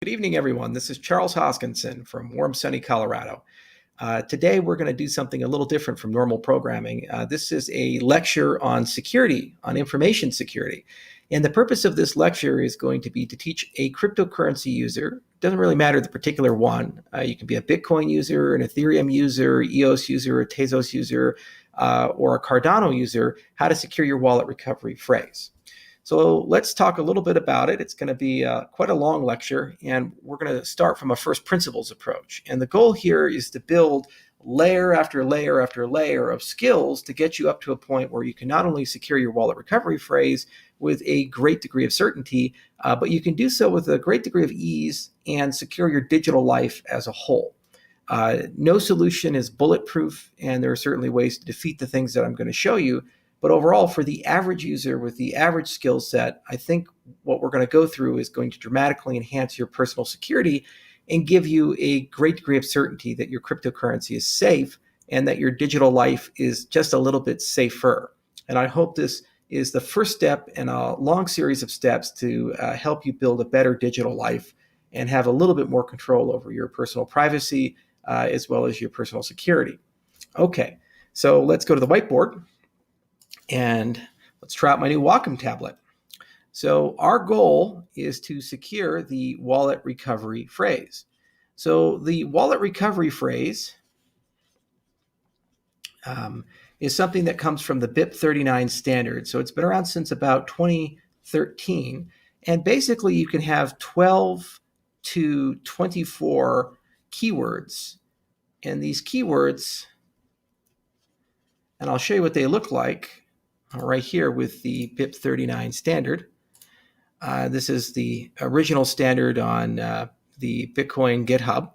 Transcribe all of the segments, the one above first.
Good evening, everyone. This is Charles Hoskinson from warm, sunny Colorado. Today, we're going to do something a little different from normal programming. This is a lecture on security, on information security. And the purpose of this lecture is going to be to teach a cryptocurrency user, doesn't really matter the particular one. You can be a Bitcoin user, an Ethereum user, EOS user, a Tezos user, or a Cardano user, how to secure your wallet recovery phrase. So let's talk a little bit about it. It's going to be quite a long lecture, and we're going to start from a first principles approach. And the goal here is to build layer after layer after layer of skills to get you up to a point where you can not only secure your wallet recovery phrase with a great degree of certainty, but you can do so with a great degree of ease and secure your digital life as a whole. No solution is bulletproof, and there are certainly ways to defeat the things that I'm going to show you. But overall, for the average user with the average skill set, I think what we're going to go through is going to dramatically enhance your personal security and give you a great degree of certainty that your cryptocurrency is safe and that your digital life is just a little bit safer. And I hope this is the first step in a long series of steps to help you build a better digital life and have a little bit more control over your personal privacy as well as your personal security. Okay, so let's go to the whiteboard. And let's try out my new Wacom tablet. So our goal is to secure the wallet recovery phrase. So the wallet recovery phrase is something that comes from the BIP39 Standard. So it's been around since about 2013. And basically you can have 12 to 24 keywords. And these keywords, and I'll show you what they look like right here with the BIP39 Standard. This is the original standard on the Bitcoin GitHub.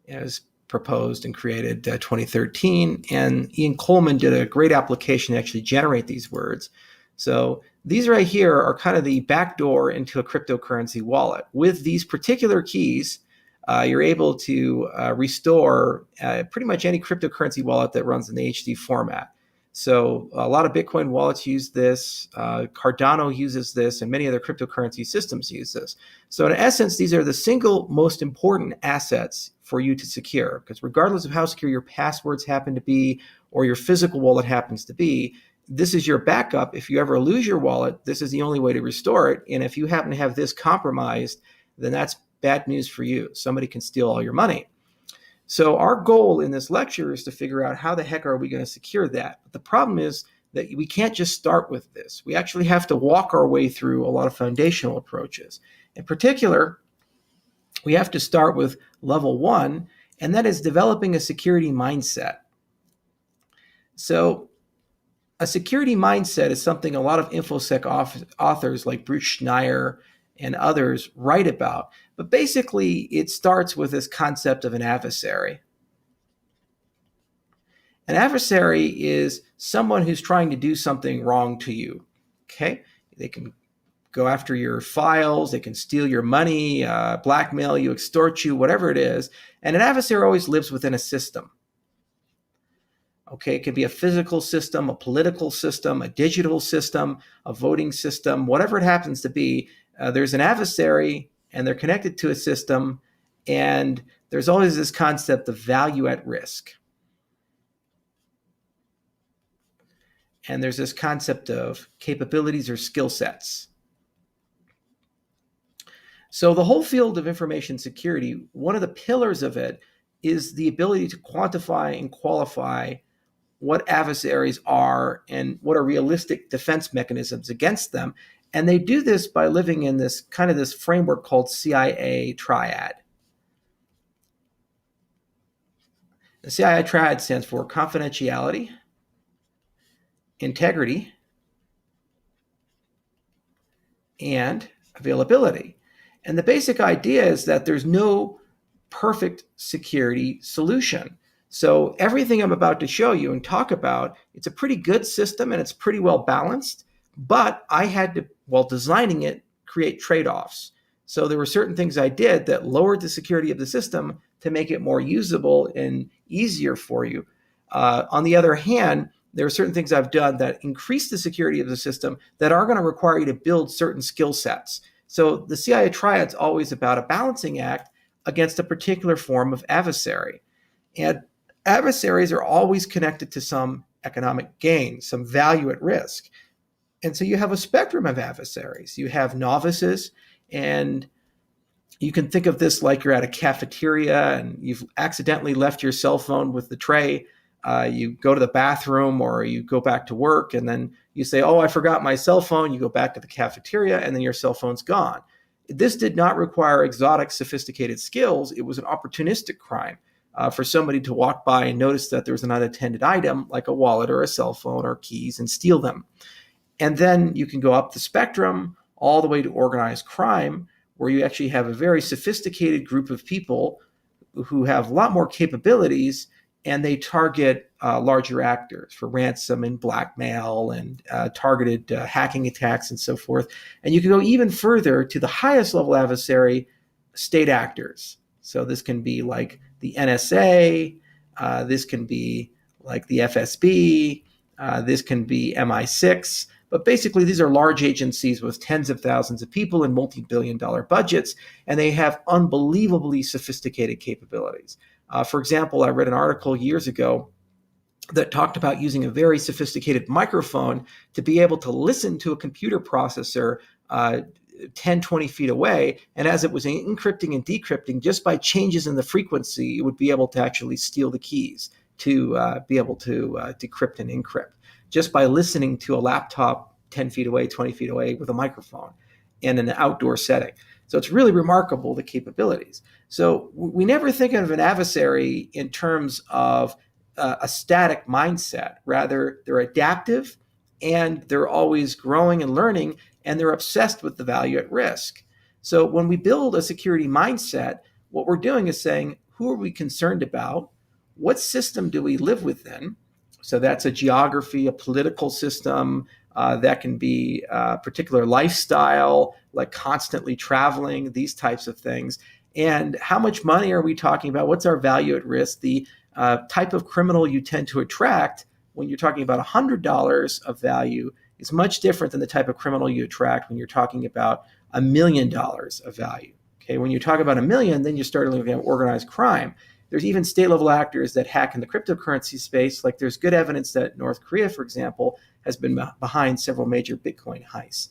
It was proposed and created 2013, and Ian Coleman did a great application to actually generate these words. So these right here are kind of the backdoor into a cryptocurrency wallet. With these particular keys, you're able to restore pretty much any cryptocurrency wallet that runs in the HD format. So a lot of Bitcoin wallets use this, Cardano uses this, and many other cryptocurrency systems use this. So in essence, these are the single most important assets for you to secure, because regardless of how secure your passwords happen to be or your physical wallet happens to be, this is your backup. If you ever lose your wallet, this is the only way to restore it. And if you happen to have this compromised, then that's bad news for you. Somebody can steal all your money. So our goal in this lecture is to figure out how the heck are we going to secure that. But the problem is that we can't just start with this. We actually have to walk our way through a lot of foundational approaches. In particular, we have to start with level 1, and that is developing a security mindset. So a security mindset is something a lot of InfoSec authors like Bruce Schneier and others write about. But basically, it starts with this concept of an adversary. An adversary is someone who's trying to do something wrong to you. Okay? They can go after your files, they can steal your money, blackmail you, extort you, whatever it is. And an adversary always lives within a system. Okay, it could be a physical system, a political system, a digital system, a voting system, whatever it happens to be. There's an adversary, and they're connected to a system, and there's always this concept of value at risk. And there's this concept of capabilities or skill sets. So the whole field of information security, one of the pillars of it is the ability to quantify and qualify what adversaries are and what are realistic defense mechanisms against them. And they do this by living in this kind of this framework called CIA Triad. The CIA Triad stands for confidentiality, integrity, and availability. And the basic idea is that there's no perfect security solution. So everything I'm about to show you and talk about, it's a pretty good system and it's pretty well balanced. But I had to, while designing it, create trade-offs. So there were certain things I did that lowered the security of the system to make it more usable and easier for you. On the other hand, there are certain things I've done that increase the security of the system that are going to require you to build certain skill sets. So the CIA Triad is always about a balancing act against a particular form of adversary. And adversaries are always connected to some economic gain, some value at risk. And so you have a spectrum of adversaries. You have novices, and you can think of this like you're at a cafeteria and you've accidentally left your cell phone with the tray. You go to the bathroom or you go back to work, and then you say, oh, I forgot my cell phone. You go back to the cafeteria, and then your cell phone's gone. This did not require exotic, sophisticated skills. It was an opportunistic crime for somebody to walk by and notice that there was an unattended item like a wallet or a cell phone or keys and steal them. And then you can go up the spectrum all the way to organized crime, where you actually have a very sophisticated group of people who have a lot more capabilities, and they target larger actors for ransom and blackmail and targeted hacking attacks and so forth. And you can go even further to the highest level adversary, state actors. So this can be like the NSA, this can be like the FSB, this can be MI6. But basically, these are large agencies with tens of thousands of people and multi-billion-dollar budgets, and they have unbelievably sophisticated capabilities. For example, I read an article years ago that talked about using a very sophisticated microphone to be able to listen to a computer processor 10, 20 feet away. And as it was encrypting and decrypting, just by changes in the frequency, it would be able to actually steal the keys to be able to decrypt and encrypt, just by listening to a laptop 10 feet away, 20 feet away with a microphone in an outdoor setting. So it's really remarkable, the capabilities. So we never think of an adversary in terms of a static mindset. Rather, they're adaptive, and they're always growing and learning, and they're obsessed with the value at risk. So when we build a security mindset, what we're doing is saying, who are we concerned about? What system do we live within? So that's a geography, a political system, that can be a particular lifestyle, like constantly traveling, these types of things. And how much money are we talking about? What's our value at risk? The type of criminal you tend to attract when you're talking about $100 of value is much different than the type of criminal you attract when you're talking about $1 million of value. Okay, when you talk about $1 million, then you start looking at organized crime. There's even state-level actors that hack in the cryptocurrency space. Like there's good evidence that North Korea, for example, has been behind several major Bitcoin heists.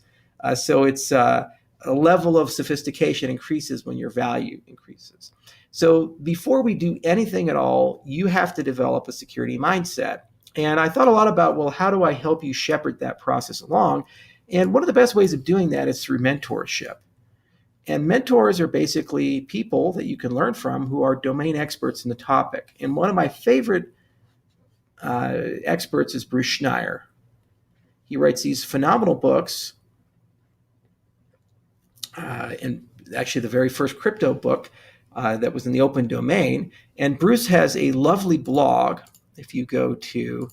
So it's a level of sophistication increases when your value increases. So before we do anything at all, you have to develop a security mindset. And I thought a lot about, well, how do I help you shepherd that process along? And one of the best ways of doing that is through mentorship. And mentors are basically people that you can learn from who are domain experts in the topic. And one of my favorite experts is Bruce Schneier. He writes these phenomenal books. And actually the very first crypto book that was in the open domain. And Bruce has a lovely blog. If you go to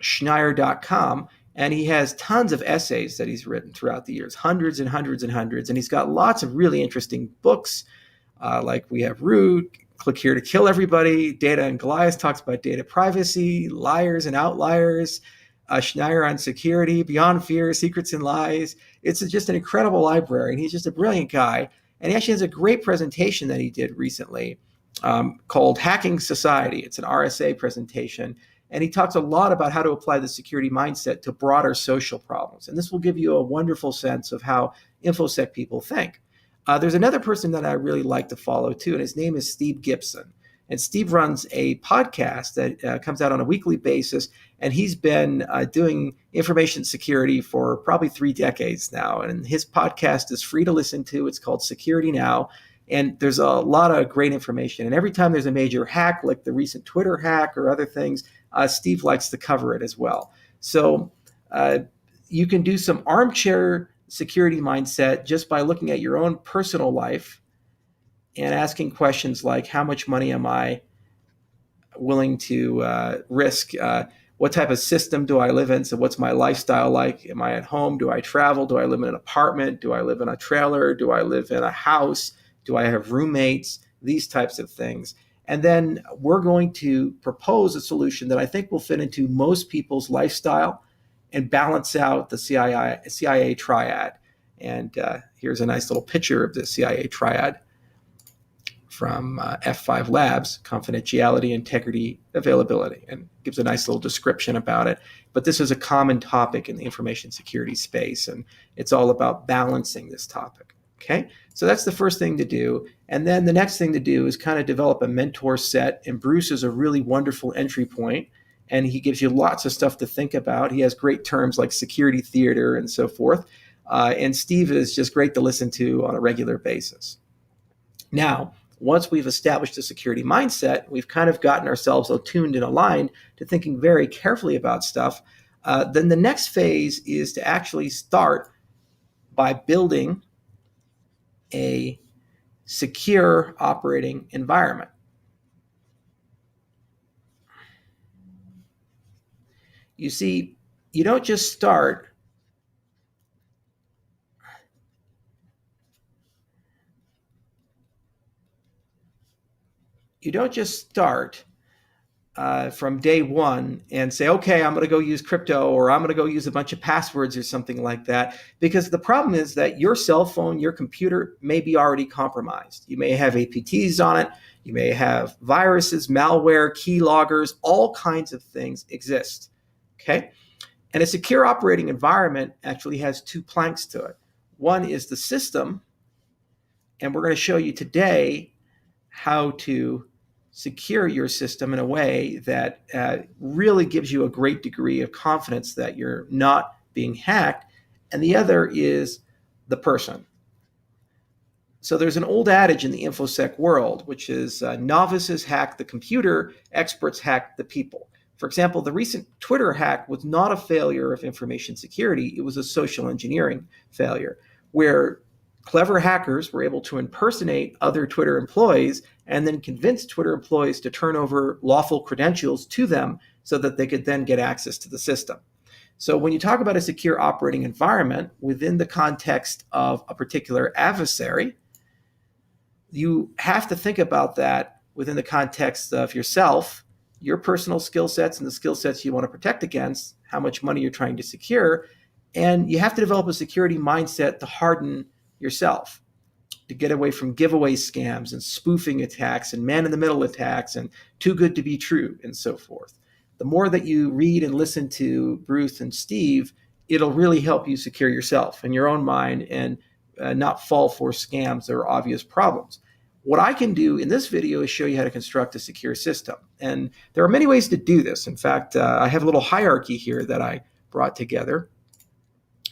Schneier.com, and he has tons of essays that he's written throughout the years, hundreds and hundreds and hundreds. And he's got lots of really interesting books, like we have Root, Click Here to Kill Everybody, Data and Goliath talks about data privacy, liars and outliers, Schneier on security, Beyond Fear, Secrets and Lies. It's just an incredible library, and he's just a brilliant guy. And he actually has a great presentation that he did recently called Hacking Society. It's an RSA presentation. And he talks a lot about how to apply the security mindset to broader social problems. And this will give you a wonderful sense of how InfoSec people think. There's another person that I really like to follow too, and his name is Steve Gibson. And Steve runs a podcast that comes out on a weekly basis. And he's been doing information security for probably 3 decades now. And his podcast is free to listen to. It's called Security Now. And there's a lot of great information. And every time there's a major hack, like the recent Twitter hack or other things, Steve likes to cover it as well. So you can do some armchair security mindset just by looking at your own personal life and asking questions like, how much money am I willing to risk? What type of system do I live in? So what's my lifestyle like? Am I at home? Do I travel? Do I live in an apartment? Do I live in a trailer? Do I live in a house? Do I have roommates? These types of things. And then we're going to propose a solution that I think will fit into most people's lifestyle and balance out the CIA triad. And here's a nice little picture of the CIA Triad from F5 Labs, confidentiality, integrity, availability, and gives a nice little description about it. But this is a common topic in the information security space, and it's all about balancing this topic. Okay, so that's the first thing to do. And then the next thing to do is kind of develop a mentor set. And Bruce is a really wonderful entry point, and he gives you lots of stuff to think about. He has great terms like security theater and so forth. And Steve is just great to listen to on a regular basis. Now, once we've established a security mindset, we've kind of gotten ourselves attuned and aligned to thinking very carefully about stuff. Then the next phase is to actually start by building a secure operating environment. You see, you don't just start from day one and say, okay, I'm going to go use crypto, or I'm going to go use a bunch of passwords or something like that. Because the problem is that your cell phone, your computer may be already compromised. You may have APTs on it. You may have viruses, malware, keyloggers, all kinds of things exist. Okay. And a secure operating environment actually has two planks to it. One is the system. And we're going to show you today how to secure your system in a way that really gives you a great degree of confidence that you're not being hacked. And the other is the person. So there's an old adage in the InfoSec world, which is novices hack the computer, experts hack the people. For example, the recent Twitter hack was not a failure of information security. It was a social engineering failure where clever hackers were able to impersonate other Twitter employees and then convince Twitter employees to turn over lawful credentials to them so that they could then get access to the system. So when you talk about a secure operating environment within the context of a particular adversary, you have to think about that within the context of yourself, your personal skill sets and the skill sets you want to protect against, how much money you're trying to secure, and you have to develop a security mindset to harden yourself, to get away from giveaway scams and spoofing attacks and man-in-the-middle attacks and too good to be true and so forth. The more that you read and listen to Bruce and Steve, it'll really help you secure yourself in your own mind and not fall for scams or obvious problems. What I can do in this video is show you how to construct a secure system. And there are many ways to do this. In fact, I have a little hierarchy here that I brought together.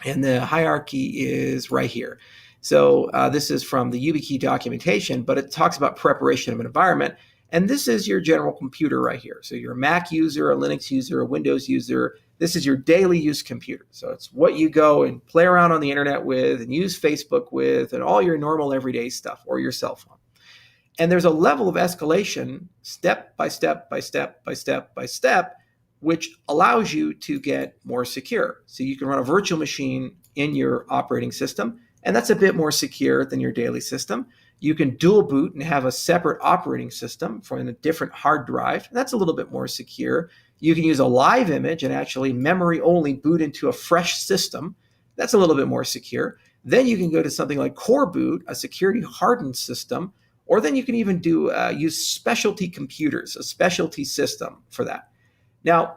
And the hierarchy is right here. So this is from the YubiKey documentation, but it talks about preparation of an environment. And this is your general computer right here. So you're a Mac user, a Linux user, a Windows user. This is your daily use computer. So it's what you go and play around on the internet with and use Facebook with and all your normal everyday stuff, or your cell phone. And there's a level of escalation step by step by step by step by step, which allows you to get more secure. So you can run a virtual machine in your operating system, and that's a bit more secure than your daily system. You can dual boot and have a separate operating system from a different hard drive. That's a little bit more secure. You can use a live image and actually memory only boot into a fresh system. That's a little bit more secure. Then you can go to something like core boot, a security hardened system, or then you can even do use specialty computers, a specialty system for that. Now,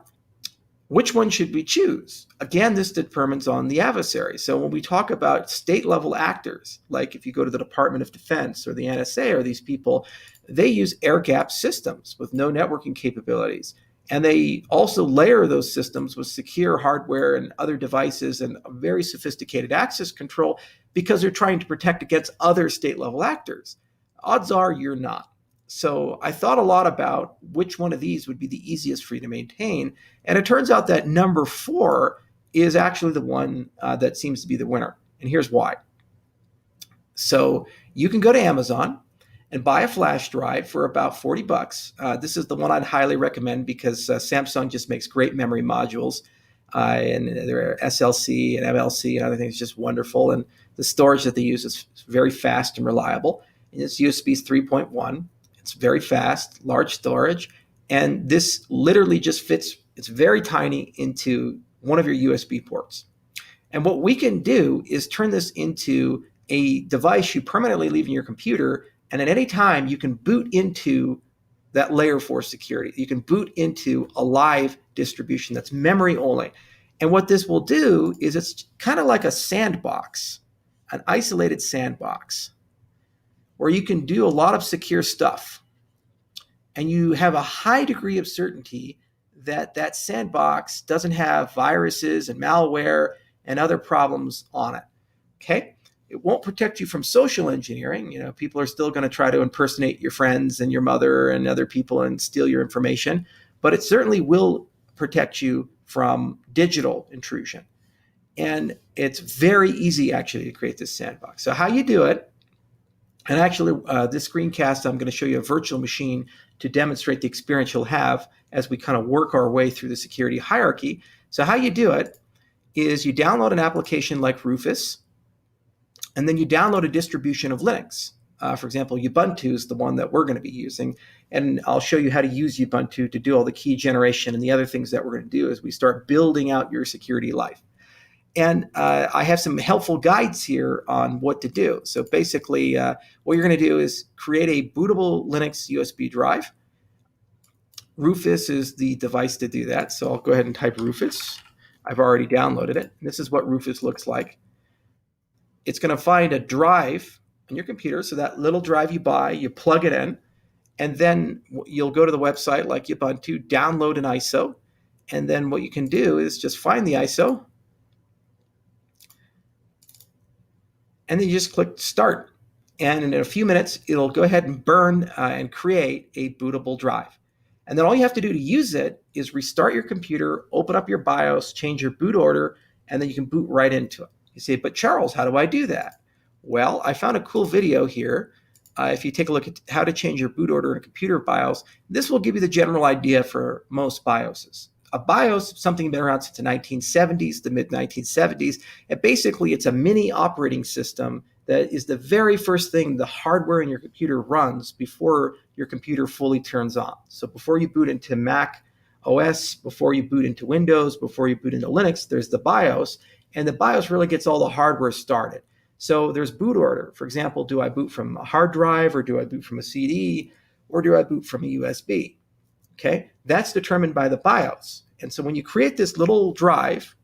which one should we choose? Again, this determines on the adversary. So when we talk about state-level actors, like if you go to the Department of Defense or the NSA or these people, they use air-gapped systems with no networking capabilities. And they also layer those systems with secure hardware and other devices and very sophisticated access control because they're trying to protect against other state-level actors. Odds are you're not. So I thought a lot about which one of these would be the easiest for you to maintain. And it turns out that number 4 is actually the one that seems to be the winner. And here's why. So you can go to Amazon and buy a flash drive for about $40. This is the one I'd highly recommend because Samsung just makes great memory modules. And their SLC and MLC and other things, just wonderful. And the storage that they use is very fast and reliable. And it's USB 3.1. It's very fast, large storage, and this literally just fits, it's very tiny, into one of your USB ports. And what we can do is turn this into a device you permanently leave in your computer, and at any time you can boot into that layer 4 security. You can boot into a live distribution that's memory only. And what this will do is it's kind of like a sandbox, an isolated sandbox, where you can do a lot of secure stuff. And you have a high degree of certainty that that sandbox doesn't have viruses and malware and other problems on it. Okay? It won't protect you from social engineering. You know, people are still going to try to impersonate your friends and your mother and other people and steal your information, but it certainly will protect you from digital intrusion. And it's very easy actually to create this sandbox. So how you do it, and actually this screencast, I'm going to show you a virtual machine to demonstrate the experience you'll have as we kind of work our way through the security hierarchy. So how you do it is you download an application like Rufus, and then you download a distribution of Linux. For example, Ubuntu is the one that we're going to be using. And I'll show you how to use Ubuntu to do all the key generation and the other things that we're going to do as we start building out your security life. And I have some helpful guides here on what to do. So basically, what you're going to do is create a bootable Linux USB drive. Rufus is the device to do that. So I'll go ahead and type Rufus. I've already downloaded it. This is what Rufus looks like. It's going to find a drive on your computer. So that little drive you buy, you plug it in, and then you'll go to the website like Ubuntu, download an ISO. And then what you can do is just find the ISO, and then you just click start. And in a few minutes, it'll go ahead and burn and create a bootable drive. And then all you have to do to use it is restart your computer, open up your BIOS, change your boot order, and then you can boot right into it. You say, but Charles, how do I do that? Well, I found a cool video here. If you take a look at how to change your boot order in a computer BIOS, this will give you the general idea for most BIOSes. A BIOS is something that's been around since the 1970s, the mid-1970s, and basically it's a mini operating system that is the very first thing the hardware in your computer runs before your computer fully turns on. So before you boot into Mac OS, before you boot into Windows, before you boot into Linux, there's the BIOS, and the BIOS really gets all the hardware started. So there's boot order. For example, do I boot from a hard drive, or do I boot from a CD, or do I boot from a USB? Okay, that's determined by the BIOS. And so when you create this little drive,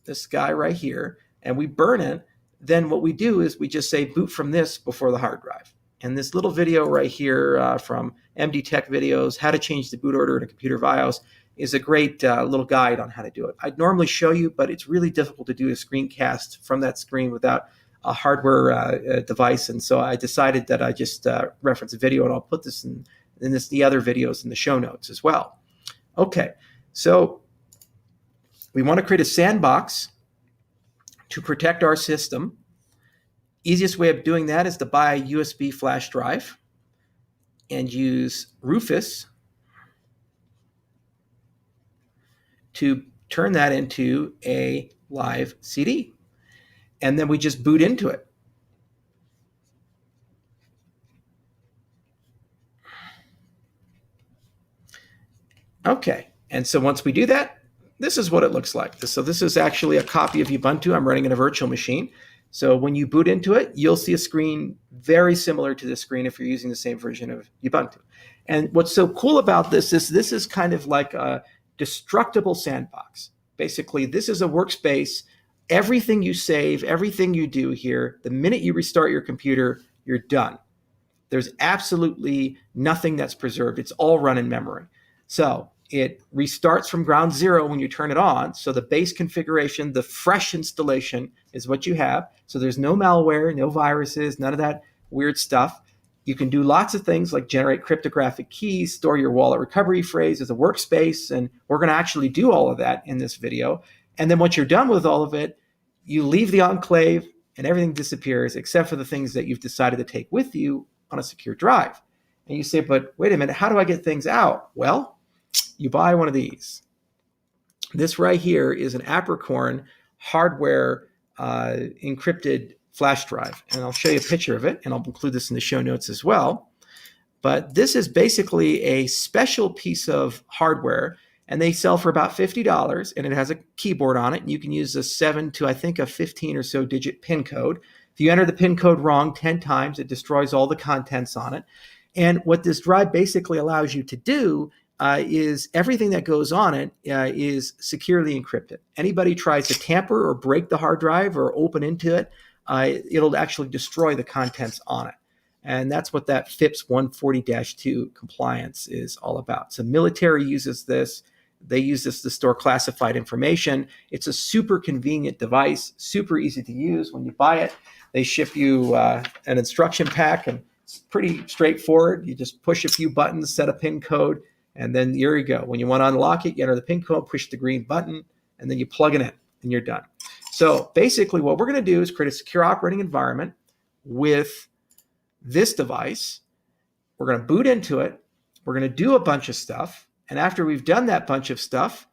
this guy right here, and we burn it, then what we do is we just say boot from this before the hard drive. And this little video right here from MD Tech Videos, how to change the boot order in a computer BIOS, is a great little guide on how to do it. I'd normally show you, but it's really difficult to do a screencast from that screen without a hardware device. And so I decided that I just reference a video, and I'll put this in the other videos in the show notes as well. Okay, so we want to create a sandbox to protect our system. Easiest way of doing that is to buy a USB flash drive and use Rufus to turn that into a live CD. And then we just boot into it. Okay, and so once we do that, this is what it looks like. So this is actually a copy of Ubuntu. I'm running in a virtual machine. So when you boot into it, you'll see a screen very similar to this screen if you're using the same version of Ubuntu. And what's so cool about this is kind of like a destructible sandbox. Basically, this is a workspace. Everything you save, everything you do here, the minute you restart your computer, you're done. There's absolutely nothing that's preserved. It's all run in memory. So it restarts from ground zero when you turn it on. So the base configuration, the fresh installation is what you have. So there's no malware, no viruses, none of that weird stuff. You can do lots of things like generate cryptographic keys, store your wallet recovery phrase as a workspace. And we're going to actually do all of that in this video. And then once you're done with all of it, you leave the enclave and everything disappears except for the things that you've decided to take with you on a secure drive. And you say, but wait a minute, how do I get things out? Well, you buy one of these. This right here is an Apricorn hardware encrypted flash drive. And I'll show you a picture of it, and I'll include this in the show notes as well. But this is basically a special piece of hardware. and they sell for about $50, and it has a keyboard on it, and you can use a 7 to, I think, a 15 or so digit PIN code. If you enter the PIN code wrong 10 times, it destroys all the contents on it. And what this drive basically allows you to do is everything that goes on it is securely encrypted. Anybody tries to tamper or break the hard drive or open into it, it'll actually destroy the contents on it. And that's what that FIPS 140-2 compliance is all about. So military uses this. They use this to store classified information. It's a super convenient device, super easy to use. When you buy it, they ship you an instruction pack, and it's pretty straightforward. You just push a few buttons, set a PIN code, and then here you go. When you want to unlock it, you enter the PIN code, push the green button, and then you plug it in, and you're done. So basically what we're going to do is create a secure operating environment with this device. We're going to boot into it. We're going to do a bunch of stuff. And after we've done that bunch of stuff,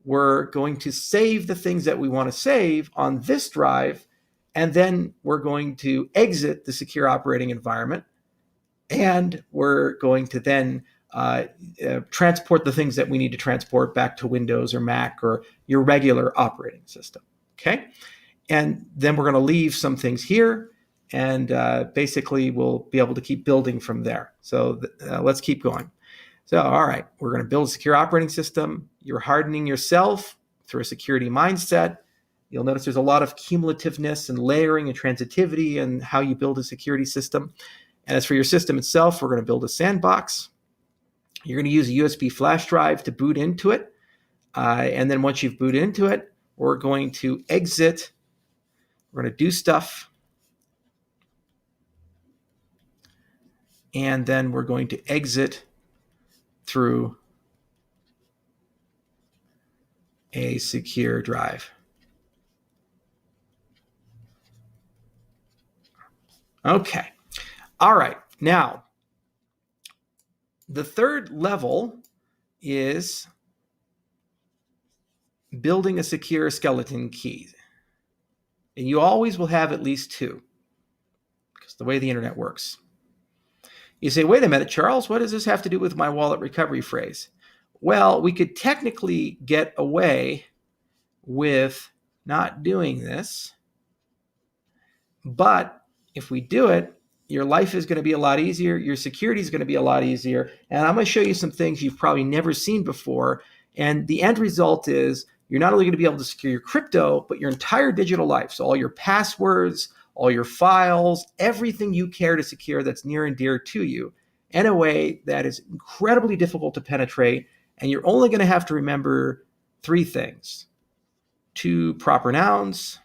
we're going to save the things that we want to save on this drive. And then we're going to exit the secure operating environment. And we're going to then transport the things that we need to transport back to Windows or Mac or your regular operating system. Okay. And then we're going to leave some things here. And basically, we'll be able to keep building from there. So let's keep going. So, all right, we're going to build a secure operating system. You're hardening yourself through a security mindset. You'll notice there's a lot of cumulativeness and layering and transitivity and how you build a security system. And as for your system itself, we're going to build a sandbox. You're going to use a USB flash drive to boot into it. And then once you've booted into it, we're going to exit. We're going to do stuff. And then we're going to exit through a secure drive. Okay. All right. Now, the third level is building a secure skeleton key. And you always will have at least two, because the way the internet works. You say, wait a minute, Charles, what does this have to do with my wallet recovery phrase? Well, we could technically get away with not doing this, but if we do it, your life is going to be a lot easier, your security is going to be a lot easier, and I'm going to show you some things you've probably never seen before, and the end result is you're not only going to be able to secure your crypto, but your entire digital life, so all your passwords, all your files, everything you care to secure that's near and dear to you in a way that is incredibly difficult to penetrate. And you're only going to have to remember three things: 2 proper nouns,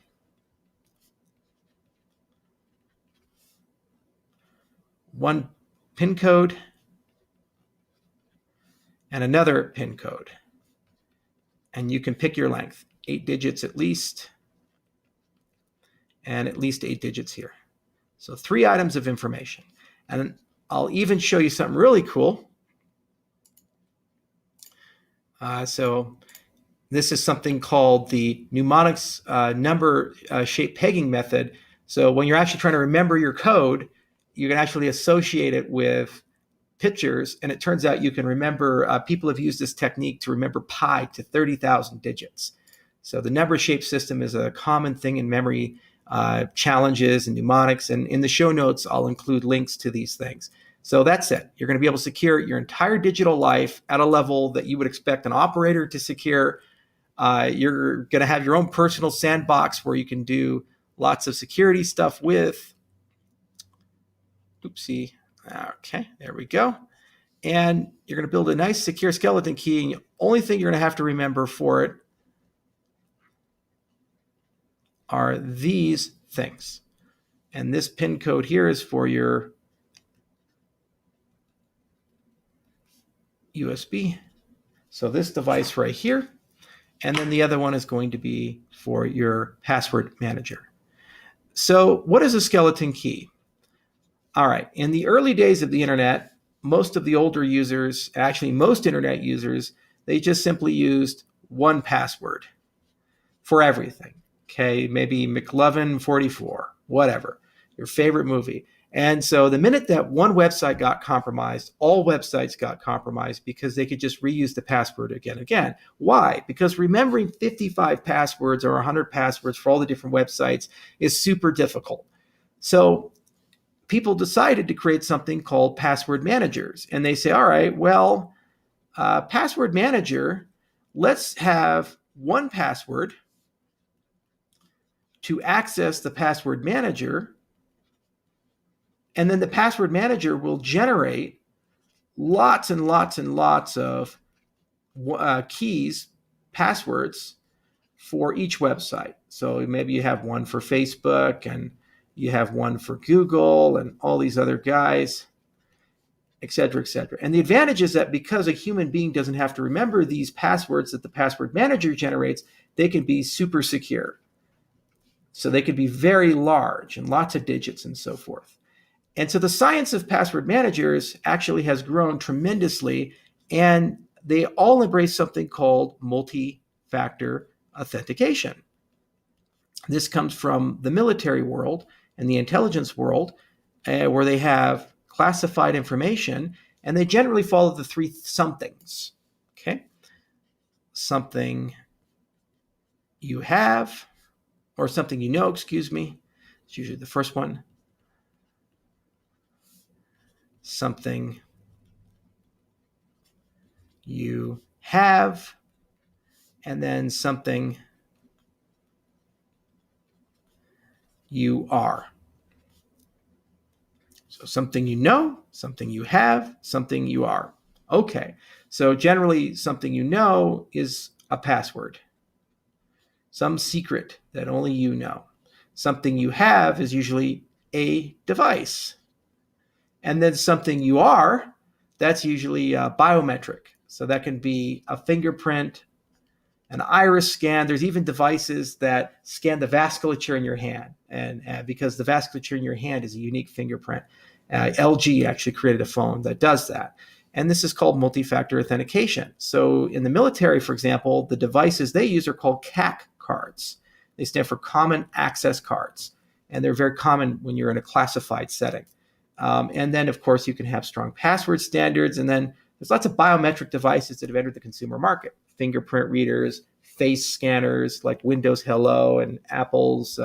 1 PIN code, and another PIN code. And you can pick your length, 8 digits at least, and at least 8 digits here. So 3 items of information. And I'll even show you something really cool. So this is something called the mnemonics number shape pegging method. So when you're actually trying to remember your code, you can actually associate it with pictures. And it turns out you can remember, people have used this technique to remember pi to 30,000 digits. So the number shape system is a common thing in memory challenges and mnemonics. And in the show notes, I'll include links to these things. So that's it. You're going to be able to secure your entire digital life at a level that you would expect an operator to secure. You're going to have your own personal sandbox where you can do lots of security stuff with. Oopsie. Okay, there we go. And you're going to build a nice secure skeleton key. And the only thing you're going to have to remember for it are these things. And this PIN code here is for your USB. So this device right here. And then the other one is going to be for your password manager. So what is a skeleton key? All right. In the early days of the internet, most of the older users, actually most internet users, they just simply used one password for everything. Okay, maybe McLovin44, whatever, your favorite movie. And so the minute that one website got compromised, all websites got compromised because they could just reuse the password again and again. Why? Because remembering 55 passwords or 100 passwords for all the different websites is super difficult. So people decided to create something called password managers. And they say, all right, well, password manager, let's have one password to access the password manager. And then the password manager will generate lots and lots and lots of keys, passwords for each website. So maybe you have one for Facebook and you have one for Google and all these other guys, et cetera, et cetera. And the advantage is that because a human being doesn't have to remember these passwords that the password manager generates, they can be super secure. So they could be very large and lots of digits and so forth. And so the science of password managers actually has grown tremendously, and they all embrace something called multi-factor authentication. This comes from the military world and the intelligence world, where they have classified information, and they generally follow the three somethings. Okay? Something you have, or something you know, excuse me. It's usually the first one. Something you have, and then something you are. So something you know, something you have, something you are. Okay, so generally something you know is a password, some secret that only you know. Something you have is usually a device. And then something you are, that's usually biometric. So that can be a fingerprint, an iris scan. There's even devices that scan the vasculature in your hand. And because the vasculature in your hand is a unique fingerprint. LG actually created a phone that does that. And this is called multi-factor authentication. So in the military, for example, the devices they use are called CAC cards. They stand for Common Access Cards. And they're very common when you're in a classified setting. And then, of course, you can have strong password standards. And then there's lots of biometric devices that have entered the consumer market. Fingerprint readers, face scanners like Windows Hello and Apple's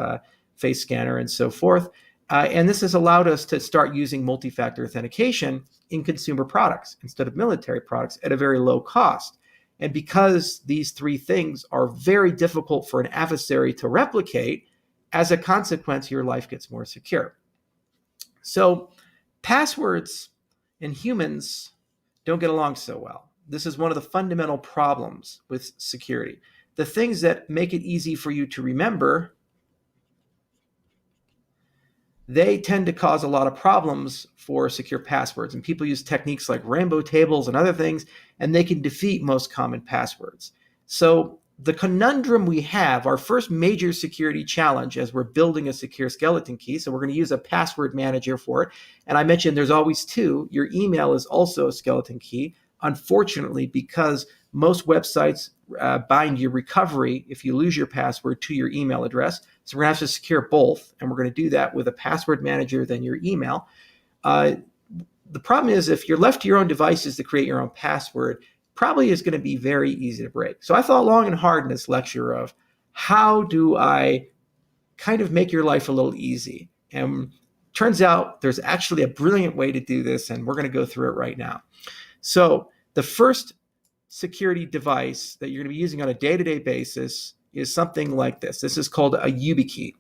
face scanner and so forth. And this has allowed us to start using multi-factor authentication in consumer products instead of military products at a very low cost. And because these three things are very difficult for an adversary to replicate, as a consequence, your life gets more secure. So passwords and humans don't get along so well. This is one of the fundamental problems with security. The things that make it easy for you to remember, they tend to cause a lot of problems for secure passwords. And people use techniques like rainbow tables and other things, and they can defeat most common passwords. So the conundrum we have, our first major security challenge as we're building a secure skeleton key, so we're going to use a password manager for it. And I mentioned there's always two. Your email is also a skeleton key. Unfortunately, because most websites bind your recovery if you lose your password to your email address. So we're going to have to secure both, and we're going to do that with a password manager than your email. The problem is if you're left to your own devices to create your own password, probably is going to be very easy to break. So I thought long and hard in this lecture of how do I kind of make your life a little easy? And turns out there's actually a brilliant way to do this, and we're going to go through it right now. So the first security device that you're going to be using on a day-to-day basis is something like this. This is called a YubiKey.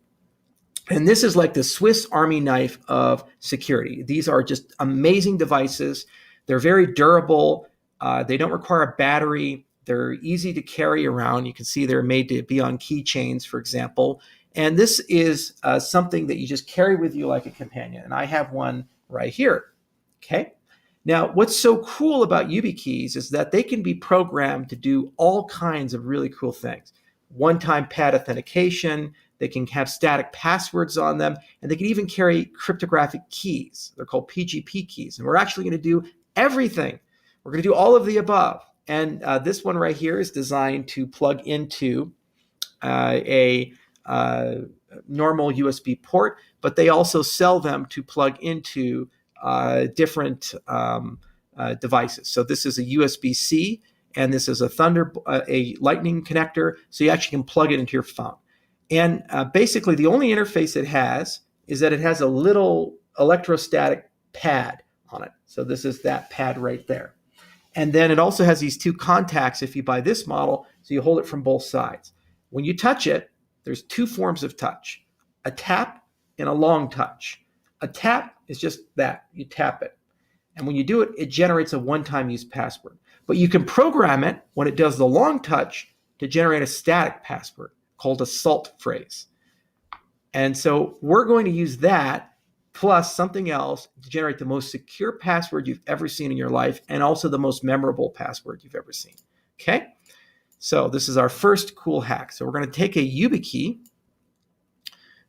And this is like the Swiss Army knife of security. These are just amazing devices. They're very durable. They don't require a battery. They're easy to carry around. You can see they're made to be on keychains, for example. And this is something that you just carry with you like a companion. And I have one right here. Okay. Now, what's so cool about YubiKeys is that they can be programmed to do all kinds of really cool things. One-time pad authentication. They can have static passwords on them, and they can even carry cryptographic keys. They're called PGP keys. And we're actually going to do everything. We're going to do all of the above. And this one right here is designed to plug into a normal USB port, but they also sell them to plug into different devices. So this is a USB-C, and this is a Lightning connector, so you actually can plug it into your phone. And basically, the only interface it has is that it has a little electrostatic pad on it. So this is that pad right there. And then it also has these two contacts if you buy this model, so you hold it from both sides. When you touch it, there's two forms of touch, a tap and a long touch. A tap is just that, you tap it. And when you do it, it generates a one-time use password. But you can program it when it does the long touch to generate a static password called a salt phrase. And so we're going to use that plus something else to generate the most secure password you've ever seen in your life, and also the most memorable password you've ever seen. Okay? So this is our first cool hack. So we're going to take a YubiKey.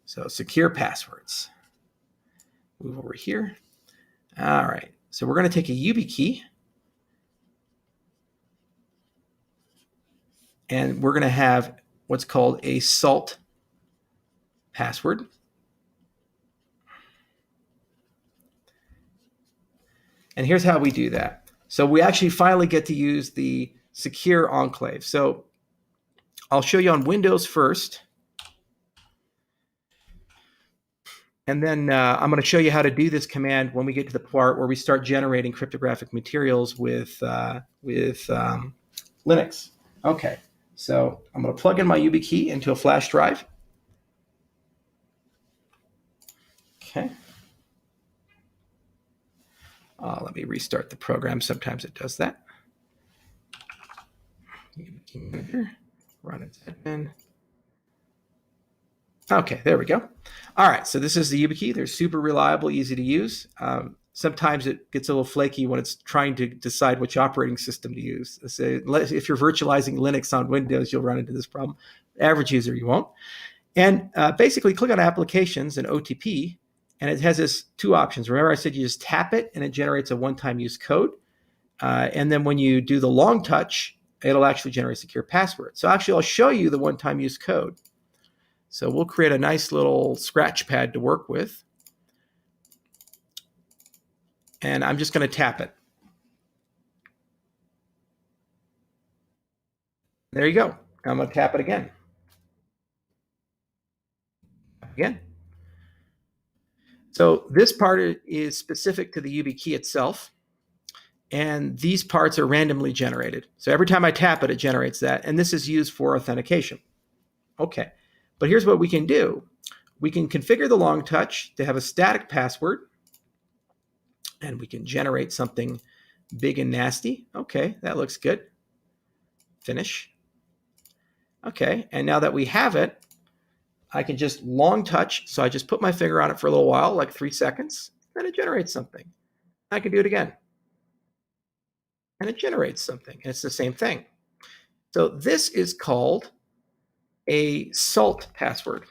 So secure passwords. Move over here. All right. So we're going to take a YubiKey, and we're going to have what's called a salt password. And here's how we do that. So we actually finally get to use the secure enclave. So I'll show you on Windows first. And then I'm going to show you how to do this command when we get to the part where we start generating cryptographic materials with Linux. Okay, so I'm going to plug in my YubiKey into a flash drive. Okay. Let me restart the program. Sometimes it does that. Run its admin. Okay, there we go. All right, so this is the YubiKey. They're super reliable, easy to use. Sometimes it gets a little flaky when it's trying to decide which operating system to use. So if you're virtualizing Linux on Windows, you'll run into this problem. Average user, you won't. And basically, click on Applications and OTP, and it has this two options. Remember I said you just tap it, and it generates a one-time use code. And then when you do the long touch, it'll actually generate a secure password. So actually, I'll show you the one-time use code. So we'll create a nice little scratch pad to work with. And I'm just going to tap it. There you go. I'm going to tap it again. Again. So this part is specific to the YubiKey itself. And these parts are randomly generated. So every time I tap it, it generates that. And this is used for authentication. Okay. But here's what we can do. We can configure the long touch to have a static password, and we can generate something big and nasty. Okay, that looks good. Finish. Okay, and now that we have it, I can just long touch. So I just put my finger on it for a little while, like 3 seconds, then it generates something. I can do it again. And it generates something, and it's the same thing. So this is called a salt password.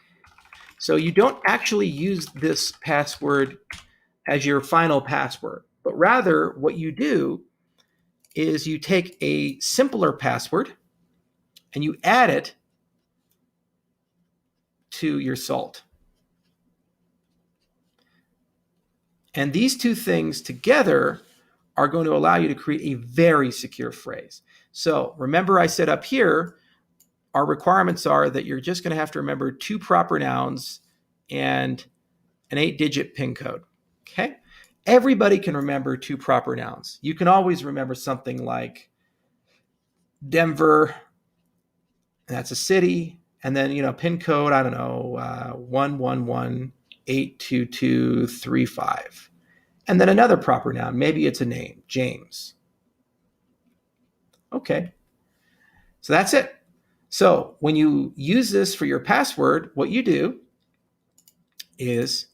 So you don't actually use this password as your final password, but rather what you do is you take a simpler password and you add it to your salt. And these two things together are going to allow you to create a very secure phrase. So remember I said up here, our requirements are that you're just going to have to remember 2 proper nouns and an 8-digit PIN code. Okay? Everybody can remember 2 proper nouns. You can always remember something like Denver, that's a city, and then, PIN code, I don't know, 111-82235. And then another proper noun, maybe it's a name, James. Okay. So that's it. So when you use this for your password, what you do is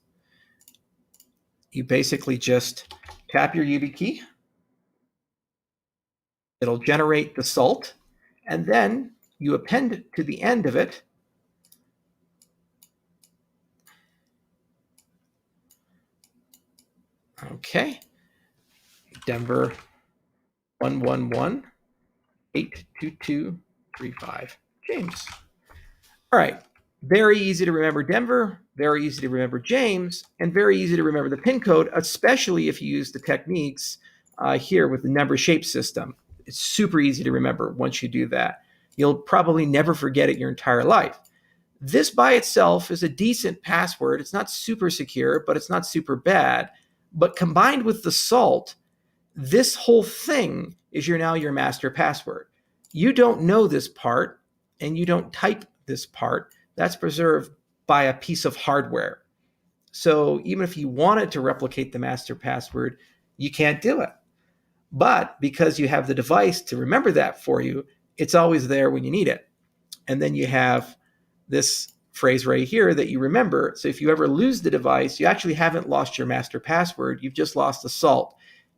you basically just tap your YubiKey. It'll generate the salt, and then you append to the end of it Denver 111-82235. James. All right. Very easy to remember Denver, very easy to remember James, and very easy to remember the PIN code, especially if you use the techniques here with the number shape system. It's super easy to remember once you do that. You'll probably never forget it your entire life. This by itself is a decent password. It's not super secure, but it's not super bad. But combined with the salt, this whole thing is now your master password. You don't know this part, and you don't type this part. That's preserved by a piece of hardware. So even if you wanted to replicate the master password, you can't do it. But because you have the device to remember that for you, it's always there when you need it. And then you have this phrase right here that you remember. So if you ever lose the device, you actually haven't lost your master password. You've just lost the salt.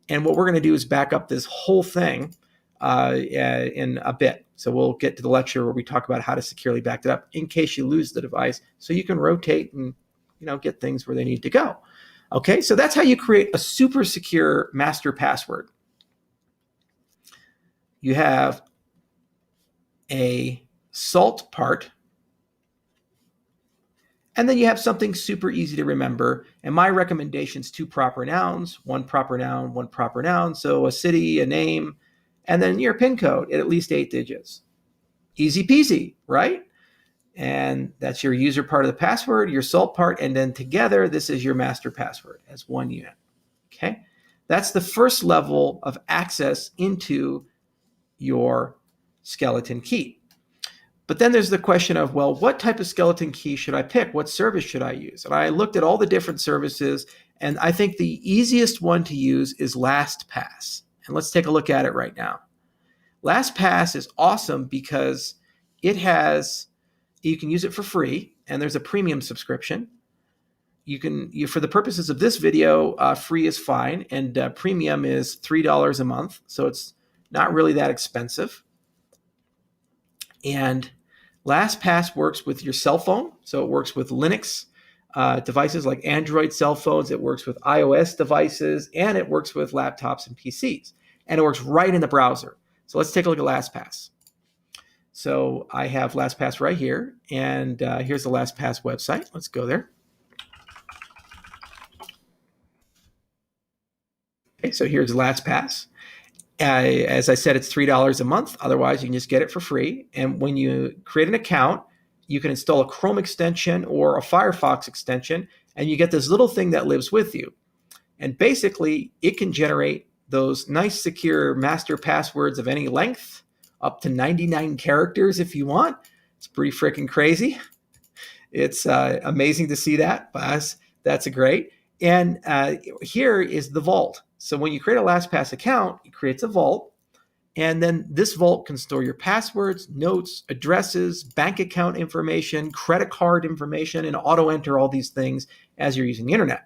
And what we're going to do is back up this whole thing in a bit. So we'll get to the lecture where we talk about how to securely back it up in case you lose the device, so you can rotate and get things where they need to go. Okay, so that's how you create a super secure master password. You have a salt part, and then you have something super easy to remember. And my recommendation is 2 proper nouns, 1 proper noun, 1 proper noun. So a city, a name, and then your PIN code at least 8 digits. Easy peasy, right? And that's your user part of the password, your salt part, and then together, this is your master password as one unit. Okay? That's the first level of access into your skeleton key. But then there's the question of, well, what type of skeleton key should I pick? What service should I use? And I looked at all the different services, and I think the easiest one to use is LastPass. And let's take a look at it right now. LastPass is awesome because you can use it for free, and there's a premium subscription. For the purposes of this video, free is fine, and premium is $3 a month, so it's not really that expensive. And LastPass works with your cell phone, so it works with Linux devices like Android cell phones, it works with iOS devices, and it works with laptops and PCs. And it works right in the browser. So let's take a look at LastPass. So I have LastPass right here, and here's the LastPass website. Let's go there. Okay, so here's LastPass. As I said, it's $3 a month. Otherwise, you can just get it for free. And when you create an account, you can install a Chrome extension or a Firefox extension, and you get this little thing that lives with you. And basically, it can generate those nice, secure master passwords of any length, up to 99 characters if you want. It's pretty freaking crazy. It's amazing to see that, but that's great. And here is the vault. So when you create a LastPass account, it creates a vault. And then this vault can store your passwords, notes, addresses, bank account information, credit card information, and auto-enter all these things as you're using the internet.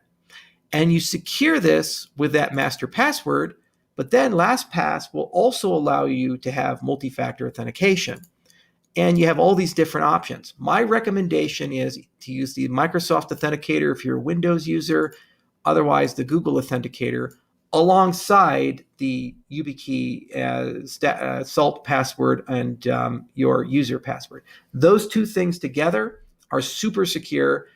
And you secure this with that master password, but then LastPass will also allow you to have multi-factor authentication. And you have all these different options. My recommendation is to use the Microsoft Authenticator if you're a Windows user, otherwise the Google Authenticator, alongside the YubiKey salt password and your user password. Those two things together are super secure.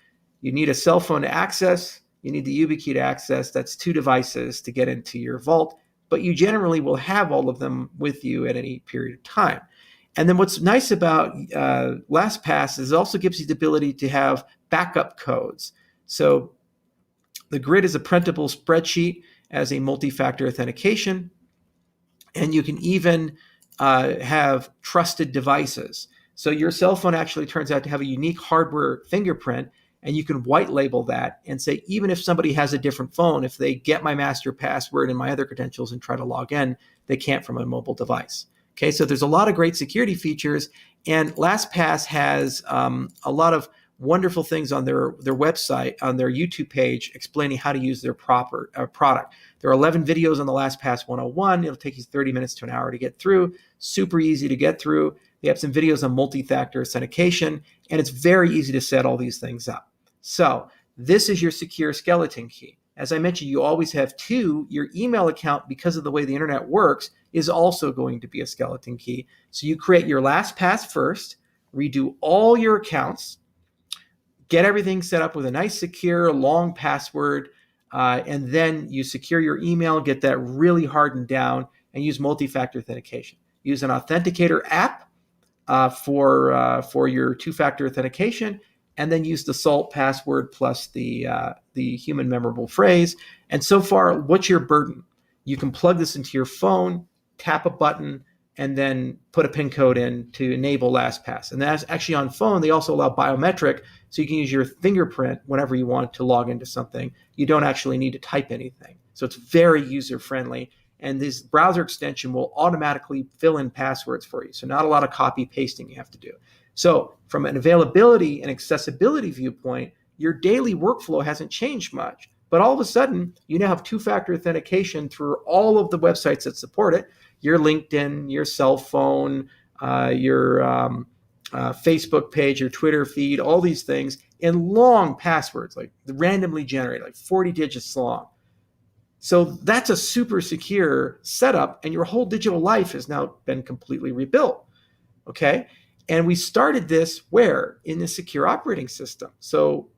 You need a cell phone to access. You need the YubiKey to access. That's 2 devices to get into your vault, but you generally will have all of them with you at any period of time. And then what's nice about LastPass is it also gives you the ability to have backup codes. So the grid is a printable spreadsheet as a multi-factor authentication. And you can even have trusted devices. So your cell phone actually turns out to have a unique hardware fingerprint, and you can white label that and say, even if somebody has a different phone, if they get my master password and my other credentials and try to log in, they can't from a mobile device. Okay, so there's a lot of great security features, and LastPass has a lot of wonderful things on their website, on their YouTube page, explaining how to use their proper product. There are 11 videos on the LastPass 101. It'll take you 30 minutes to an hour to get through. Super easy to get through. They have some videos on multi-factor authentication, and it's very easy to set all these things up. So this is your secure skeleton key. As I mentioned, you always have 2. Your email account, because of the way the internet works, is also going to be a skeleton key. So you create your LastPass first, redo all your accounts, get everything set up with a nice, secure, long password, and then you secure your email, get that really hardened down, and use multi-factor authentication. Use an authenticator app for your two-factor authentication, and then use the SALT password plus the human memorable phrase. And so far, what's your burden? You can plug this into your phone, tap a button, and then put a PIN code in to enable LastPass. And that's actually on phone. They also allow biometric, so you can use your fingerprint whenever you want to log into something. You don't actually need to type anything. So it's very user-friendly. And this browser extension will automatically fill in passwords for you. So not a lot of copy pasting you have to do. So from an availability and accessibility viewpoint, your daily workflow hasn't changed much. But all of a sudden, you now have two-factor authentication through all of the websites that support it. Your LinkedIn, your cell phone, your Facebook page, your Twitter feed, all these things, and long passwords, like randomly generated, like 40 digits long. So that's a super secure setup, and your whole digital life has now been completely rebuilt, okay? And we started this where? In the secure operating system. So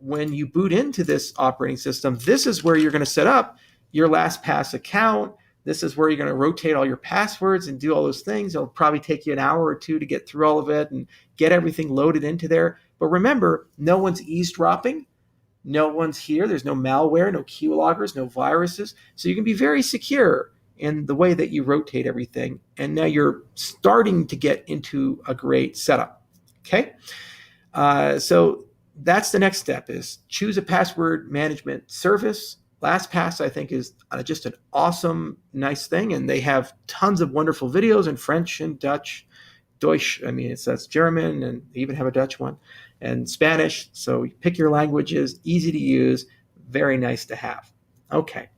when you boot into this operating system, this is where you're going to set up your LastPass account. This is where you're going to rotate all your passwords and do all those things. It'll probably take you an hour or two to get through all of it and get everything loaded into there. But remember, no one's eavesdropping. No one's here. There's no malware, no keyloggers, no viruses. So you can be very secure in the way that you rotate everything. And now you're starting to get into a great setup. Okay. So that's the next step, is choose a password management service. LastPass, I think, is just an awesome, nice thing. And they have tons of wonderful videos in French and Dutch, Deutsch. I mean, that's German, and they even have a Dutch one, and Spanish. So you pick your languages, easy to use, very nice to have. Okay.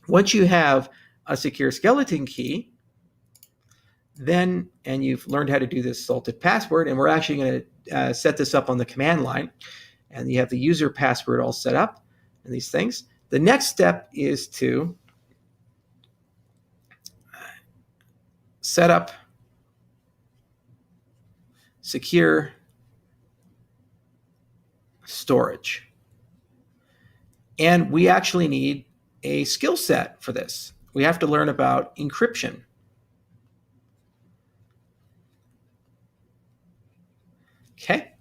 Once you have a secure skeleton key, then, and you've learned how to do this salted password, and we're actually going to set this up on the command line, and you have the user password all set up and these things. The next step is to set up secure storage. And we actually need a skill set for this. We have to learn about encryption. Okay.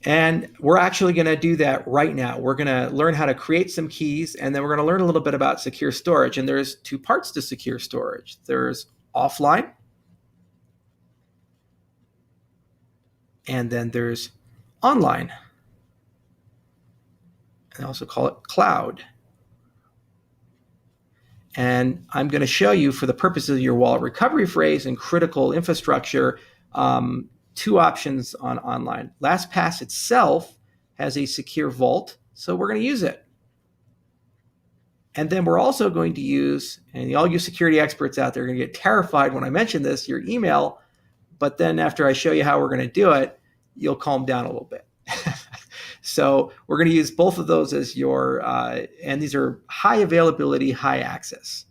And we're actually going to do that right now. We're going to learn how to create some keys, and then we're going to learn a little bit about secure storage. And there's two parts to secure storage. There's offline, and then there's online. I also call it cloud. And I'm going to show you, for the purposes of your wallet recovery phrase and critical infrastructure, two options on online. LastPass itself has a secure vault, so we're going to use it. And then we're also going to use, and all you security experts out there are going to get terrified when I mention this, your email, but then after I show you how we're going to do it, you'll calm down a little bit. So we're going to use both of those as your, and these are high availability, high access.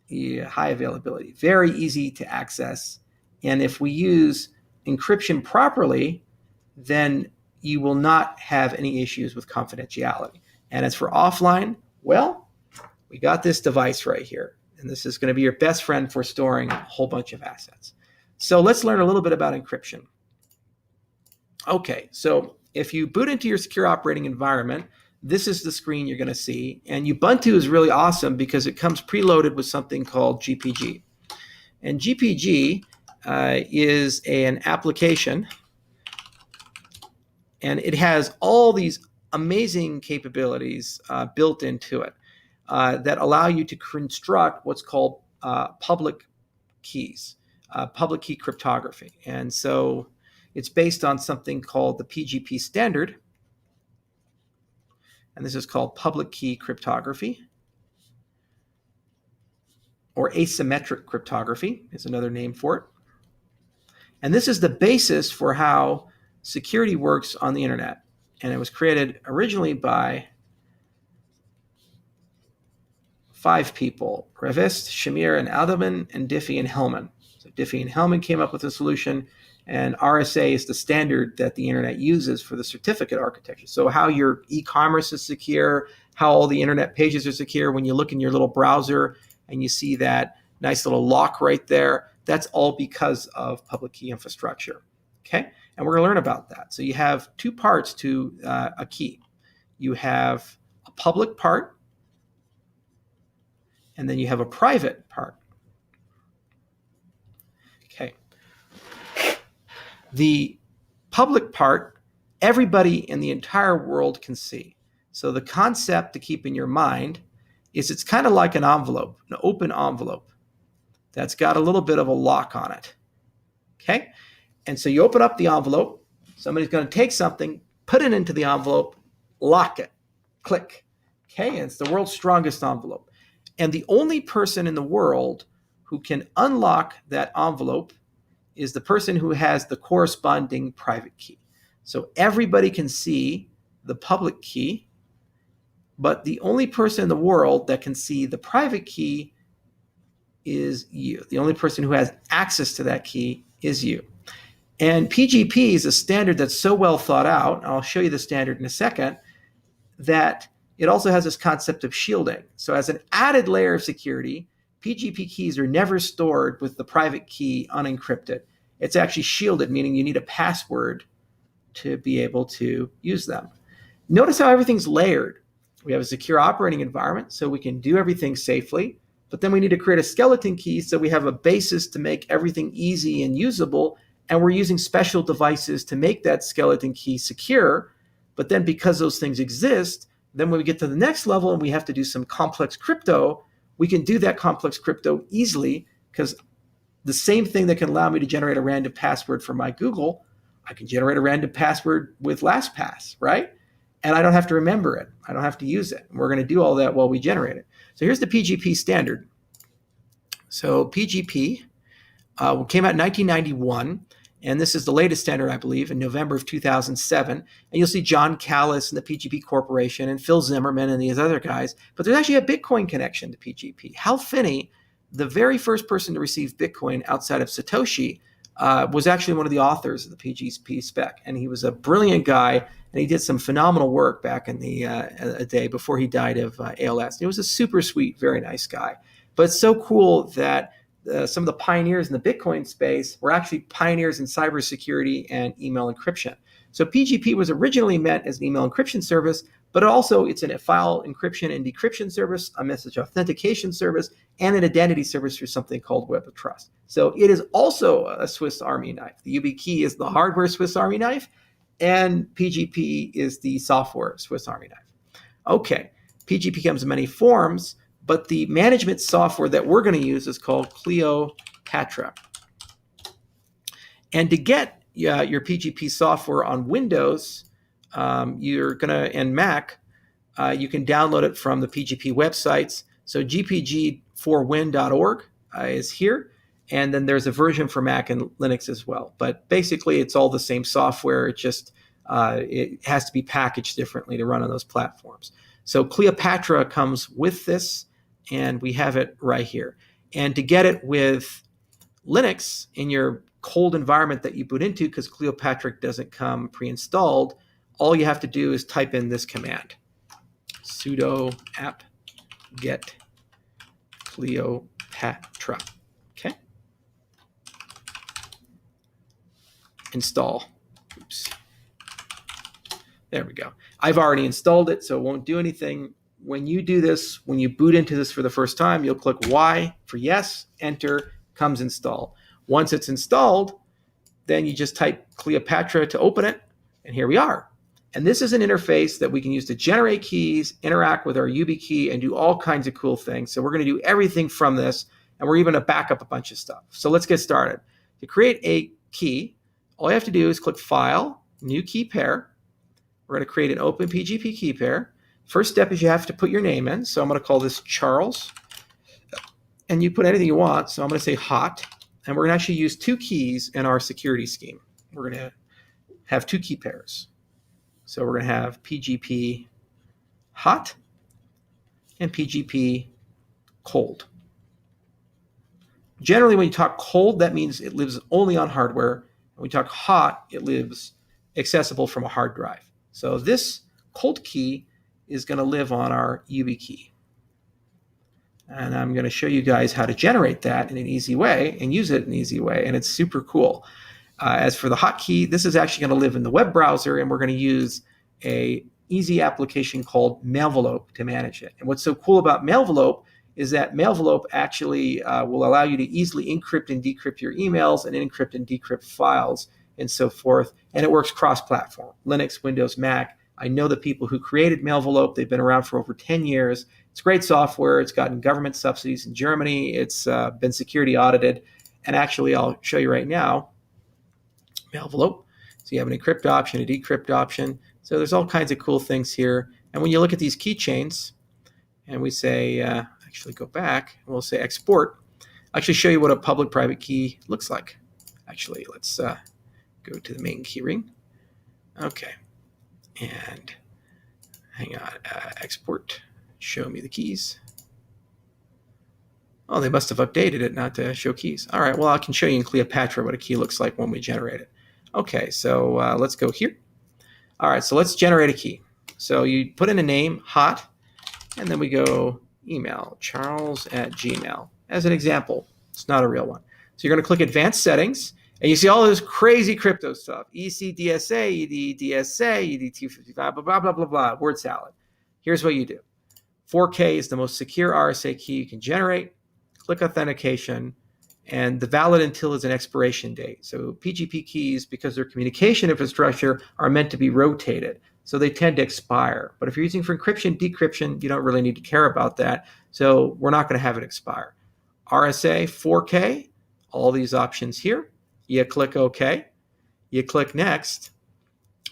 Yeah, high availability, very easy to access. And if we use encryption properly, then you will not have any issues with confidentiality. And as for offline, well, we got this device right here. And this is going to be your best friend for storing a whole bunch of assets. So let's learn a little bit about encryption. Okay, so if you boot into your secure operating environment, this is the screen you're going to see. And Ubuntu is really awesome because it comes preloaded with something called GPG. And GPG is an application, and it has all these amazing capabilities built into it that allow you to construct what's called public keys, public key cryptography. And so it's based on something called the PGP Standard, and this is called public key cryptography, or asymmetric cryptography is another name for it. And this is the basis for how security works on the internet. And it was created originally by 5 people: Revest, Shamir, and Alderman, and Diffie and Hellman. So So Diffie and Hellman came up with a solution, and RSA is the standard that the internet uses for the certificate architecture. So how your e-commerce is secure, how all the internet pages are secure. When you look in your little browser and you see that nice little lock right there, that's all because of public key infrastructure. Okay, and we're going to learn about that. So you have two parts to a key. You have a public part, and then you have a private part. Okay. The public part, everybody in the entire world can see. So the concept to keep in your mind is it's kind of like an envelope, an open envelope that's got a little bit of a lock on it. Okay? And so you open up the envelope, somebody's going to take something, put it into the envelope, lock it, click. Okay? And it's the world's strongest envelope. And the only person in the world who can unlock that envelope is the person who has the corresponding private key. So everybody can see the public key, but the only person in the world that can see the private key is you. The only person who has access to that key is you. And PGP is a standard that's so well thought out, and I'll show you the standard in a second, that it also has this concept of shielding. So as an added layer of security, PGP keys are never stored with the private key unencrypted. It's actually shielded, meaning you need a password to be able to use them. Notice how everything's layered. We have a secure operating environment, so we can do everything safely, but then we need to create a skeleton key so we have a basis to make everything easy and usable, and we're using special devices to make that skeleton key secure. But then because those things exist, then when we get to the next level and we have to do some complex crypto, we can do that complex crypto easily, because the same thing that can allow me to generate a random password for my Google, I can generate a random password with LastPass, right? And I don't have to remember it. I don't have to use it. And we're going to do all that while we generate it. So here's the PGP standard. So PGP came out in 1991. And this is the latest standard, I believe, in November of 2007. And you'll see John Callis and the PGP Corporation and Phil Zimmerman and these other guys. But there's actually a Bitcoin connection to PGP. Hal Finney, the very first person to receive Bitcoin outside of Satoshi, was actually one of the authors of the PGP spec. And he was a brilliant guy, and he did some phenomenal work back in the day before he died of ALS. And he was a super sweet, very nice guy. But it's so cool that some of the pioneers in the Bitcoin space were actually pioneers in cybersecurity and email encryption. So PGP was originally meant as an email encryption service, but also it's a file encryption and decryption service, a message authentication service, and an identity service for something called Web of Trust. So it is also a Swiss Army knife. The YubiKey is the hardware Swiss Army knife, and PGP is the software Swiss Army knife. Okay, PGP comes in many forms, but the management software that we're going to use is called Cleopatra. And to get your PGP software on Windows, and Mac, you can download it from the PGP websites. So gpg4win.org is here. And then there's a version for Mac and Linux as well. But basically, it's all the same software. It just it has to be packaged differently to run on those platforms. So Cleopatra comes with this, and we have it right here. And to get it with Linux in your cold environment that you boot into, because Cleopatra doesn't come pre-installed, all you have to do is type in this command: sudo apt-get Cleopatra. Okay. Install. Oops. There we go. I've already installed it, so it won't do anything. When you do this, when you boot into this for the first time, you'll click Y for yes, enter, comes install. Once it's installed, then you just type Cleopatra to open it, and here we are. And this is an interface that we can use to generate keys, interact with our YubiKey, and do all kinds of cool things. So we're going to do everything from this, and we're even going to back up a bunch of stuff. So let's get started. To create a key, all you have to do is click File, New Key Pair. We're going to create an open PGP key pair. First step is you have to put your name in. So I'm going to call this Charles. And you put anything you want. So I'm going to say hot. And we're going to actually use two keys in our security scheme. We're going to have two key pairs. So we're going to have PGP hot and PGP cold. Generally, when you talk cold, that means it lives only on hardware. When we talk hot, it lives accessible from a hard drive. So this cold key is going to live on our YubiKey. And I'm going to show you guys how to generate that in an easy way and use it in an easy way. And it's super cool. As for the hotkey, this is actually going to live in the web browser, and we're going to use a easy application called Mailvelope to manage it. And what's so cool about Mailvelope is that Mailvelope actually will allow you to easily encrypt and decrypt your emails and encrypt and decrypt files and so forth. And it works cross-platform, Linux, Windows, Mac. I know the people who created Mailvelope. They've been around for over 10 years. It's great software. It's gotten government subsidies in Germany. It's been security audited. And actually, I'll show you right now, Mailvelope. So you have an encrypt option, a decrypt option. So there's all kinds of cool things here. And when you look at these keychains, and we say, actually go back, and we'll say export, I'll actually show you what a public-private key looks like. Actually, let's go to the main keyring. Okay. And hang on, export, show me the keys. Oh, they must have updated it not to show keys. All right, well, I can show you in Cleopatra what a key looks like when we generate it. Okay, so let's go here. All right, so let's generate a key. So you put in a name, hot, and then we go email, charles@gmail. As an example, it's not a real one. So you're going to click Advanced Settings, and you see all this crazy crypto stuff. ECDSA, EDDSA, ED255, blah, blah, blah, blah, blah, word salad. Here's what you do. 4K is the most secure RSA key you can generate. Click Authentication, and the valid until is an expiration date. So PGP keys, because their communication infrastructure, are meant to be rotated. So they tend to expire. But if you're using for encryption, decryption, you don't really need to care about that. So we're not going to have it expire. RSA, 4K, all these options here. You click OK. You click Next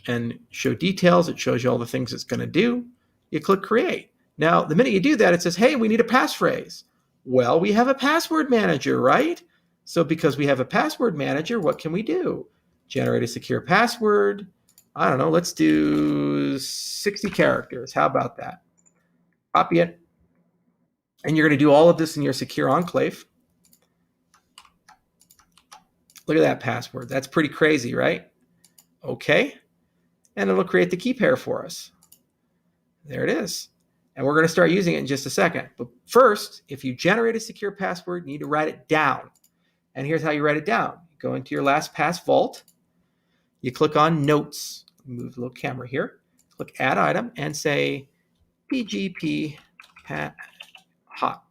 and show details. It shows you all the things it's going to do. You click Create. Now, the minute you do that, it says, hey, we need a passphrase. Well, we have a password manager, right? So because we have a password manager, what can we do? Generate a secure password. I don't know, let's do 60 characters. How about that? Copy it. And you're going to do all of this in your secure enclave. Look at that password. That's pretty crazy, right? Okay. And it'll create the key pair for us. There it is. And we're going to start using it in just a second. But first, if you generate a secure password, you need to write it down. And here's how you write it down. You go into your LastPass vault. You click on Notes. Move the little camera here. Click Add Item and say PGP hot.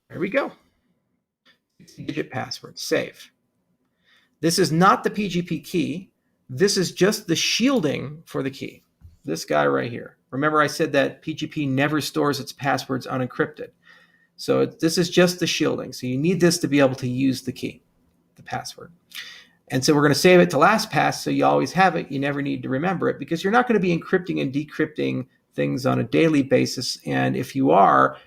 There we go. 60-digit password. Save. This is not the PGP key. This is just the shielding for the key. This guy right here. Remember I said that PGP never stores its passwords unencrypted. So this is just the shielding. So you need this to be able to use the key, the password. And so we're going to save it to LastPass so you always have it. You never need to remember it because you're not going to be encrypting and decrypting things on a daily basis. And if you are,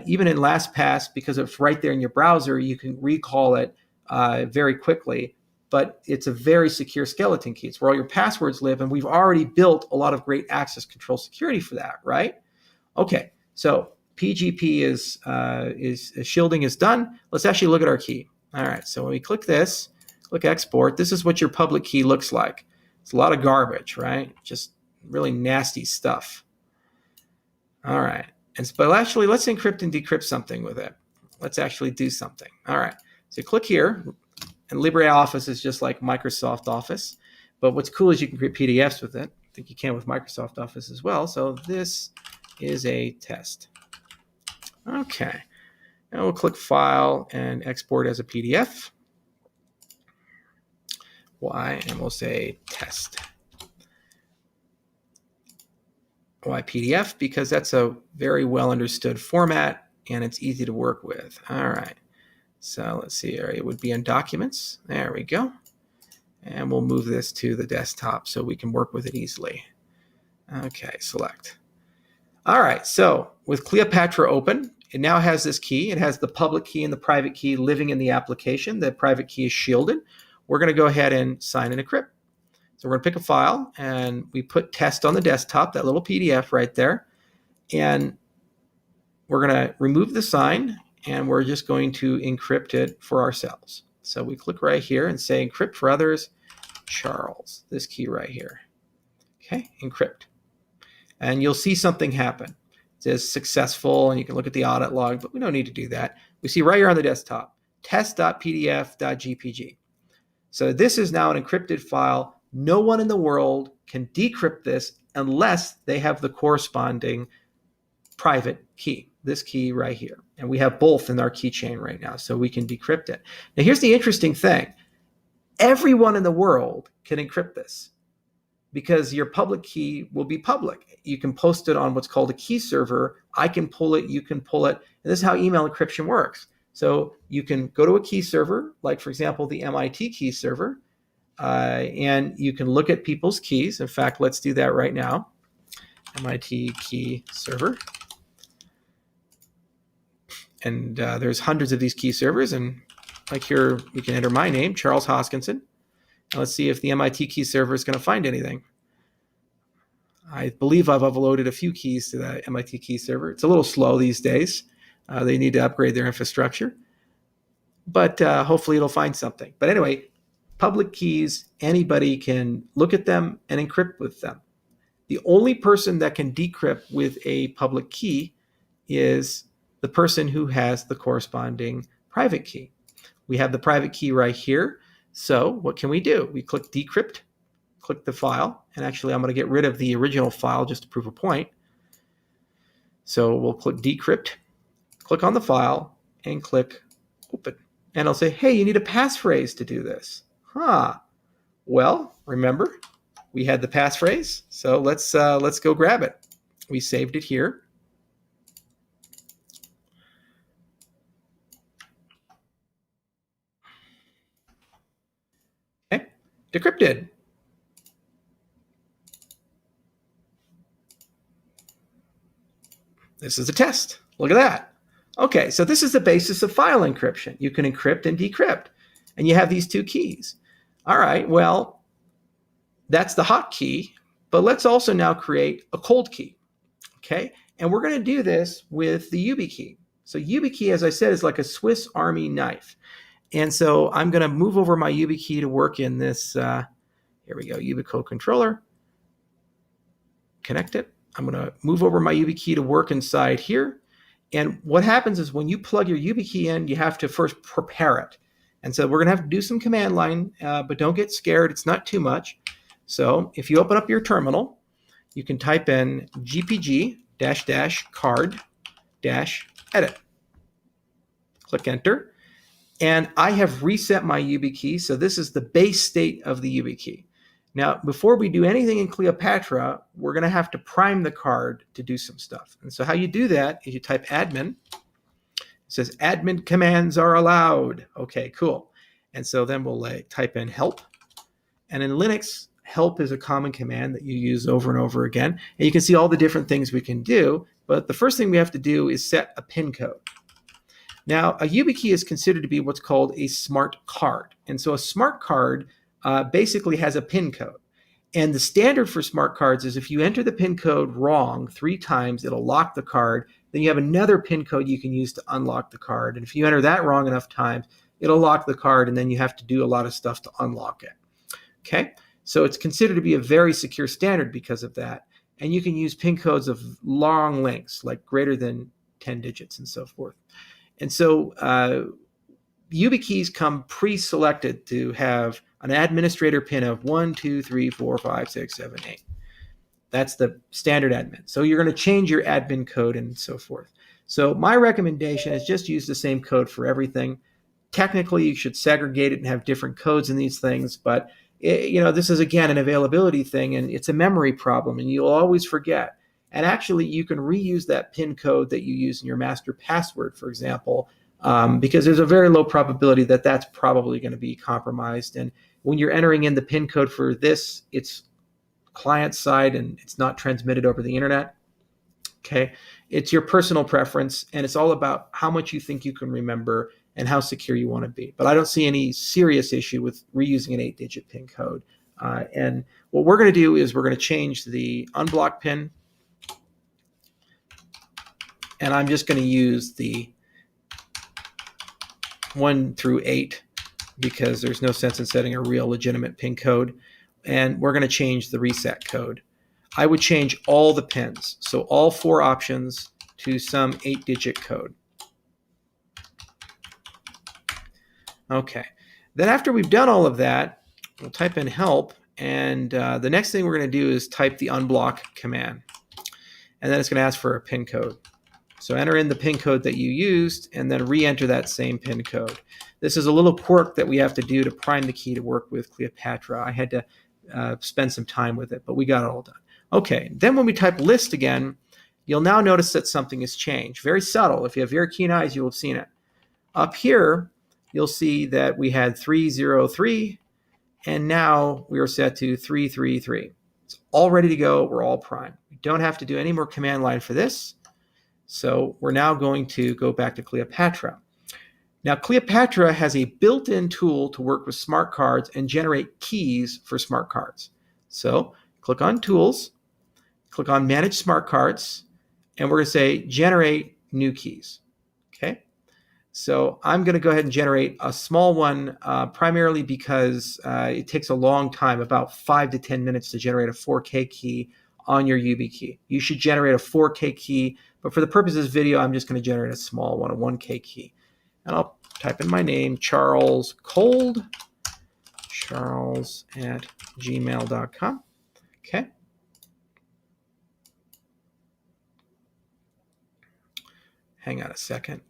even in LastPass, because it's right there in your browser, you can recall it very quickly. But it's a very secure skeleton key. It's where all your passwords live, and we've already built a lot of great access control security for that, right? Okay, so PGP is shielding is done. Let's actually look at our key. All right, so when we click this, click export, this is what your public key looks like. It's a lot of garbage, right? Just really nasty stuff. All right, but actually, let's encrypt and decrypt something with it. Let's actually do something. All right, so click here. And LibreOffice is just like Microsoft Office. But what's cool is you can create PDFs with it. I think you can with Microsoft Office as well. So this is a test. Okay. Now we'll click File and Export as a PDF. And we'll say Test. Why PDF? Because that's a very well understood format and it's easy to work with. All right. So let's see here. It would be in Documents. There we go. And we'll move this to the desktop so we can work with it easily. Okay, select. All right, so with Cleopatra open, it now has this key. It has the public key and the private key living in the application. The private key is shielded. We're going to go ahead and sign and encrypt. So we're going to pick a file, and we put test on the desktop, that little PDF right there. And we're going to remove the sign, and we're just going to encrypt it for ourselves. So we click right here and say encrypt for others, Charles, this key right here. Okay, encrypt. And you'll see something happen. It says successful, and you can look at the audit log, but we don't need to do that. We see right here on the desktop, test.pdf.gpg. So this is now an encrypted file. No one in the world can decrypt this unless they have the corresponding private key, this key right here. And we have both in our keychain right now, so we can decrypt it. Now here's the interesting thing. Everyone in the world can encrypt this because your public key will be public. You can post it on what's called a key server. I can pull it, you can pull it. And this is how email encryption works. So you can go to a key server, like for example, the MIT key server, and you can look at people's keys. In fact, let's do that right now. MIT key server. And there's hundreds of these key servers, and like here, we can enter my name, Charles Hoskinson. And let's see if the MIT key server is going to find anything. I believe I've uploaded a few keys to that MIT key server. It's a little slow these days. They need to upgrade their infrastructure, but hopefully it'll find something. But anyway, public keys, anybody can look at them and encrypt with them. The only person that can decrypt with a public key is the person who has the corresponding private key. We have the private key right here. So what can we do? We click decrypt, click the file, and actually I'm going to get rid of the original file just to prove a point. So we'll click decrypt, click on the file, and click open. And I'll say, hey, you need a passphrase to do this. Well, remember, we had the passphrase, so let's go grab it. We saved it here. Okay, decrypted. This is a test. Look at that. Okay, so this is the basis of file encryption. You can encrypt and decrypt, and you have these two keys. All right, well, that's the hot key, but let's also now create a cold key, okay? And we're going to do this with the YubiKey. So YubiKey, as I said, is like a Swiss Army knife. And so I'm going to move over my YubiKey to work in this, here we go, YubiCode controller. Connect it. I'm going to move over my YubiKey to work inside here. And what happens is when you plug your YubiKey in, you have to first prepare it. And so we're going to have to do some command line, but don't get scared. It's not too much. So if you open up your terminal, you can type in gpg-card-edit. Click enter. And I have reset my YubiKey. So this is the base state of the YubiKey. Now, before we do anything in Cleopatra, we're going to have to prime the card to do some stuff. And so how you do that is you type admin. It says admin commands are allowed. Okay, cool. And so then we'll type in help. And in Linux, help is a common command that you use over and over again. And you can see all the different things we can do. But the first thing we have to do is set a PIN code. Now, a YubiKey is considered to be what's called a smart card. And so a smart card basically has a PIN code. And the standard for smart cards is if you enter the PIN code wrong 3 times, it'll lock the card. Then you have another PIN code you can use to unlock the card. And if you enter that wrong enough times, it'll lock the card, and then you have to do a lot of stuff to unlock it. Okay, so it's considered to be a very secure standard because of that. And you can use PIN codes of long lengths, like greater than 10 digits and so forth. And so YubiKeys come pre-selected to have an administrator PIN of 1, 2, 3, 4, 5, 6, 7, 8. That's the standard admin. So you're going to change your admin code and so forth. So my recommendation is just use the same code for everything. Technically, you should segregate it and have different codes in these things, but this is, again, an availability thing, and it's a memory problem, and you'll always forget. And actually, you can reuse that PIN code that you use in your master password, for example, because there's a very low probability that that's probably going to be compromised. And when you're entering in the PIN code for this, it's client side and it's not transmitted over the internet. Okay, it's your personal preference, and it's all about how much you think you can remember and how secure you want to be. But I don't see any serious issue with reusing an 8-digit PIN code. And what we're going to do is we're going to change the unblock PIN And I'm just going to use the 1 through 8 because there's no sense in setting a real legitimate pin code. And we're going to change the reset code. I would change all the pins, so all 4 options to some 8-digit code. Okay, then after we've done all of that, we'll type in help, and the next thing we're going to do is type the unblock command. And then it's going to ask for a pin code. So enter in the pin code that you used and then re-enter that same pin code. This is a little quirk that we have to do to prime the key to work with Cleopatra. I had to spend some time with it, but we got it all done. Okay, then when we type list again, you'll now notice that something has changed. Very subtle. If you have very keen eyes, you'll have seen it. Up here, you'll see that we had 303, and now we are set to 333. It's all ready to go. We're all primed. We don't have to do any more command line for this. So we're now going to go back to Cleopatra. Now, Cleopatra has a built-in tool to work with smart cards and generate keys for smart cards. So click on Tools, click on Manage Smart Cards, and we're going to say Generate New Keys. Okay. So I'm going to go ahead and generate a small one, primarily because it takes a long time, about 5 to 10 minutes to generate a 4K key on your YubiKey. You should generate a 4K key, but for the purpose of this video, I'm just going to generate a small one, a 1K key. And I'll type in my name, Charles Cold, charles@gmail.com. Okay. Hang on a second.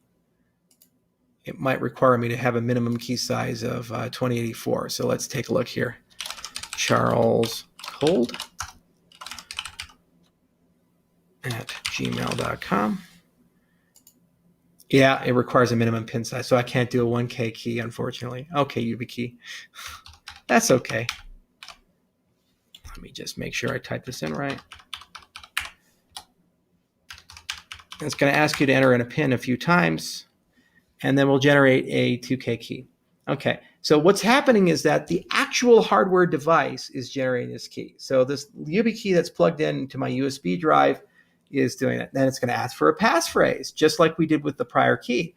It might require me to have a minimum key size of 2084. So let's take a look here. Charles Cold @gmail.com. Yeah, it requires a minimum pin size, so I can't do a 1K key, unfortunately. Okay, YubiKey. That's okay. Let me just make sure I type this in right. It's going to ask you to enter in a pin a few times, and then we'll generate a 2K key. Okay, so what's happening is that the actual hardware device is generating this key. So this YubiKey that's plugged into my USB drive is doing it. Then it's going to ask for a passphrase, just like we did with the prior key.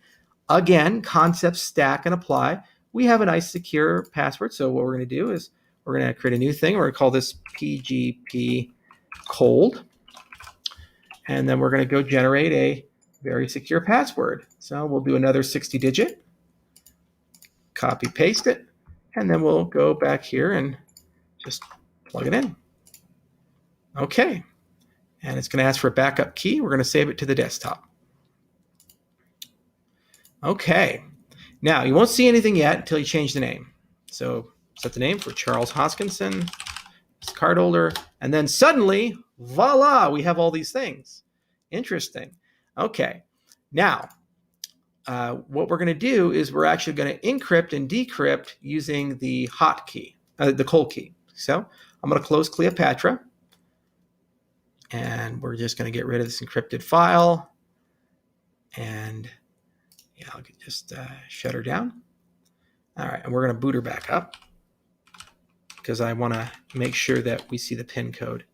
Again, concepts stack and apply. We have a nice secure password. So what we're going to do is we're going to create a new thing. We're going to call this PGP cold. And then we're going to go generate a very secure password. So we'll do another 60-digit, copy paste it, and then we'll go back here and just plug it in. Okay. And it's going to ask for a backup key. We're going to save it to the desktop. Okay. Now, you won't see anything yet until you change the name. So set the name for Charles Hoskinson, card holder, and then suddenly, voila, we have all these things. Interesting. Okay. Now, what we're going to do is we're actually going to encrypt and decrypt using the hot key, the cold key. So I'm going to close Cleopatra. And we're just going to get rid of this encrypted file. And yeah, I'll just shut her down. All right, and we're going to boot her back up because I want to make sure that we see the PIN code.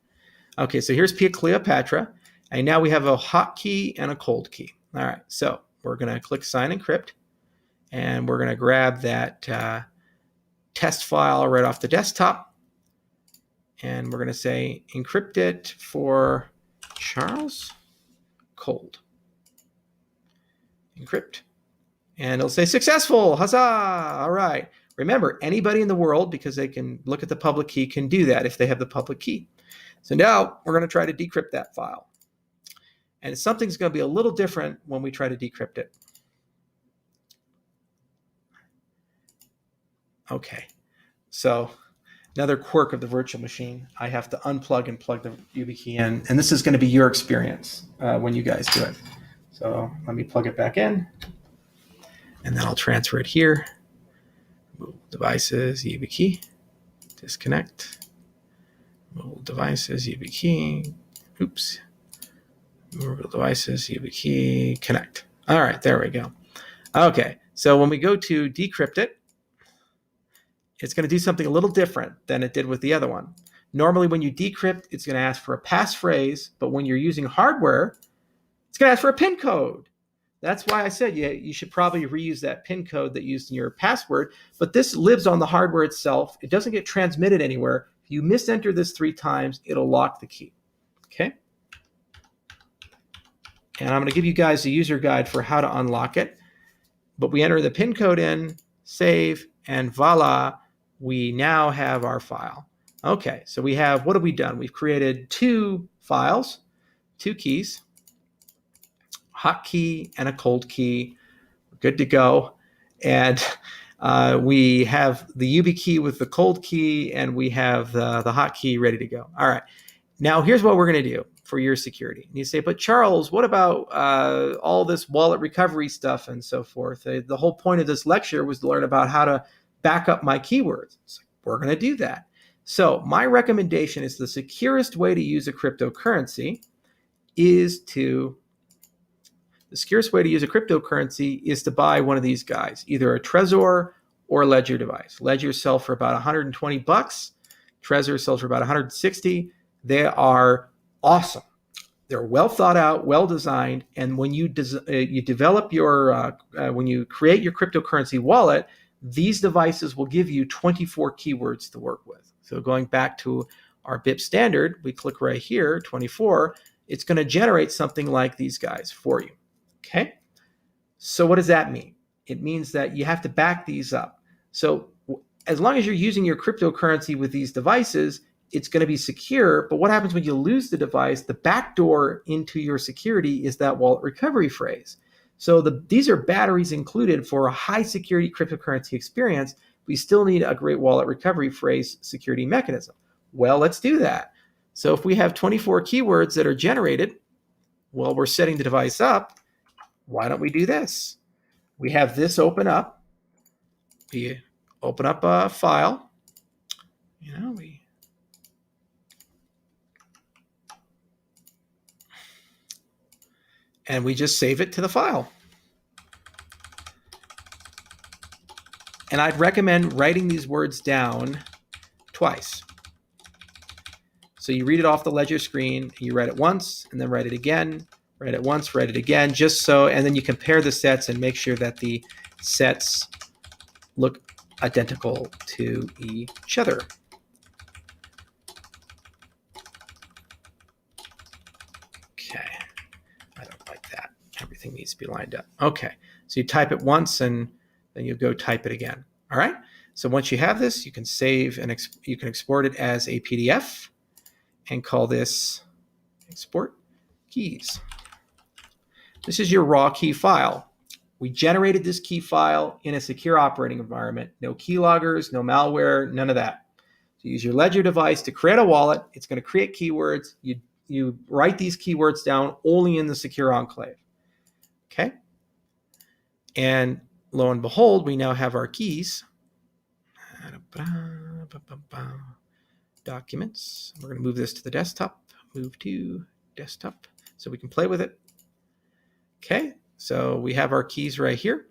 Okay, so here's Cleopatra. And now we have a hot key and a cold key. All right, so we're going to click Sign Encrypt. And we're going to grab that test file right off the desktop. And we're going to say encrypt it for Charles Cold. Encrypt. And it'll say successful. Huzzah. All right. Remember, anybody in the world, because they can look at the public key, can do that if they have the public key. So now we're going to try to decrypt that file. And something's going to be a little different when we try to decrypt it. Okay. So another quirk of the virtual machine, I have to unplug and plug the YubiKey in. And this is going to be your experience when you guys do it. So let me plug it back in. And then I'll transfer it here. Move devices, YubiKey. Disconnect. Move devices, YubiKey. Oops. Move devices, YubiKey. Connect. All right, there we go. Okay, so when we go to decrypt it, it's going to do something a little different than it did with the other one. Normally, when you decrypt, it's going to ask for a passphrase, but when you're using hardware, It's going to ask for a PIN code. That's why I said you should probably reuse that PIN code that you used in your password, but this lives on the hardware itself. It doesn't get transmitted anywhere. If you misenter this 3 times, it'll lock the key. Okay? And I'm going to give you guys a user guide for how to unlock it. But we enter the PIN code in, save, and voila, we now have our file. Okay, so we have, what have we done? We've created 2 files, 2 keys, hot key and a cold key. We're good to go. And we have the YubiKey with the cold key, and we have the hot key ready to go. All right, now here's what we're going to do for your security. And you say, but Charles, what about all this wallet recovery stuff and so forth? The whole point of this lecture was to learn about how to back up my keywords. So we're going to do that. So my recommendation is the securest way to use a cryptocurrency is to buy one of these guys, either a Trezor or a Ledger device. Ledger sell for about 120 bucks. Trezor sells for about 160. They are awesome. They're well thought out, well designed, and when you develop your when you create your cryptocurrency wallet, these devices will give you 24 keywords to work with. So going back to our BIP standard, we click right here, 24. It's going to generate something like these guys for you. Okay. So what does that mean? It means that you have to back these up. So as long as you're using your cryptocurrency with these devices, it's going to be secure. But what happens when you lose the device? The backdoor into your security is that wallet recovery phrase. So these are batteries included for a high security cryptocurrency experience. We still need a great wallet recovery phrase security mechanism. Well, let's do that. So if we have 24 keywords that are generated while we're setting the device up, why don't we do this? We have this open up. We open up a file. And we just save it to the file. And I'd recommend writing these words down twice. So you read it off the Ledger screen, you write it once, and then write it again, write it once, write it again, just so, and then you compare the sets and make sure that the sets look identical to each other. Okay, I don't like that. Everything needs to be lined up. Okay, so you type it once and then you go type it again. All right, so once you have this, you can save and you can export it as a PDF and call this export keys. This is your raw key file. We generated this key file in a secure operating environment. No keyloggers, no malware, none of that. So use your Ledger device to create a wallet. It's going to create keywords. You write these keywords down only in the secure enclave. Okay? And lo and behold, we now have our keys. Documents. We're going to move this to the desktop. Move to desktop so we can play with it. Okay, so we have our keys right here.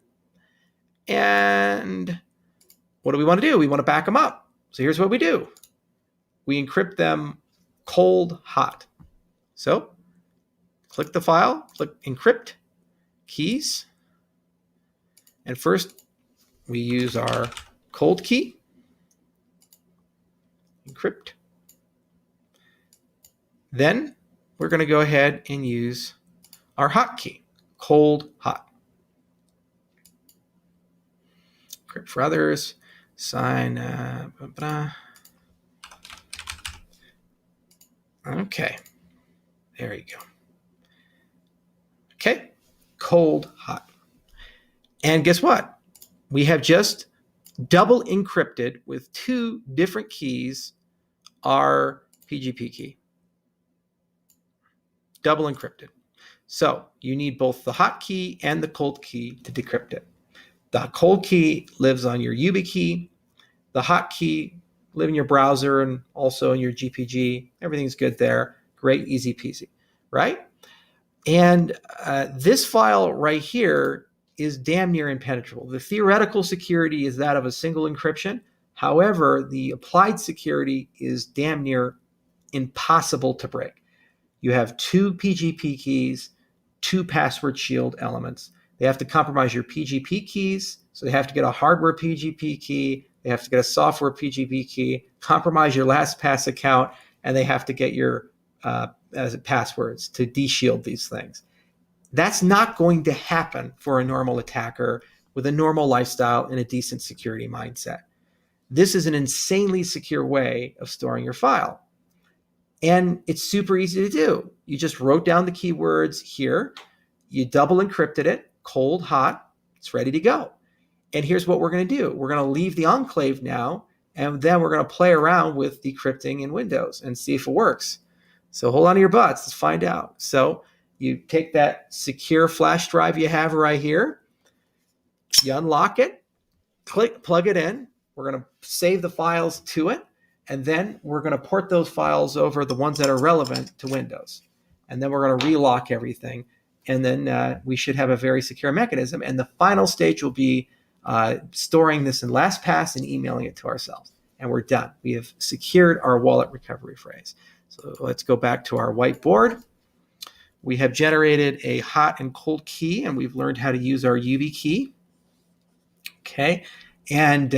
And what do we want to do? We want to back them up. So here's what we do. We encrypt them cold, hot. So click the file, click encrypt keys. And first we use our cold key. Encrypt. Then we're going to go ahead and use our hot key, cold, hot. Encrypt for others, sign, Okay, there you go. Okay, cold, hot. And guess what? We have just double encrypted with 2 different keys our PGP key. Double encrypted. So you need both the hot key and the cold key to decrypt it. The cold key lives on your YubiKey. The hot key lives in your browser and also in your GPG. Everything's good there. Great, easy peasy, right? And this file right here is damn near impenetrable. The theoretical security is that of a single encryption. However, the applied security is damn near impossible to break. You have 2 PGP keys, 2 password shield elements. They have to compromise your PGP keys, so they have to get a hardware PGP key, they have to get a software PGP key, compromise your LastPass account, and they have to get your passwords to de-shield these things. That's not going to happen for a normal attacker with a normal lifestyle and a decent security mindset. This is an insanely secure way of storing your file. And it's super easy to do. You just wrote down the keywords here, you double encrypted it, cold, hot, it's ready to go. And here's what we're going to do. We're going to leave the enclave now, and then we're going to play around with decrypting in Windows and see if it works. So hold on to your butts, let's find out. So you take that secure flash drive you have right here, you unlock it, plug it in. We're going to save the files to it, and then we're going to port those files over, the ones that are relevant, to Windows. And then we're going to relock everything, and then we should have a very secure mechanism. And the final stage will be storing this in LastPass and emailing it to ourselves. And we're done. We have secured our wallet recovery phrase. So let's go back to our whiteboard. We have generated a hot and cold key, and we've learned how to use our YubiKey. Okay, and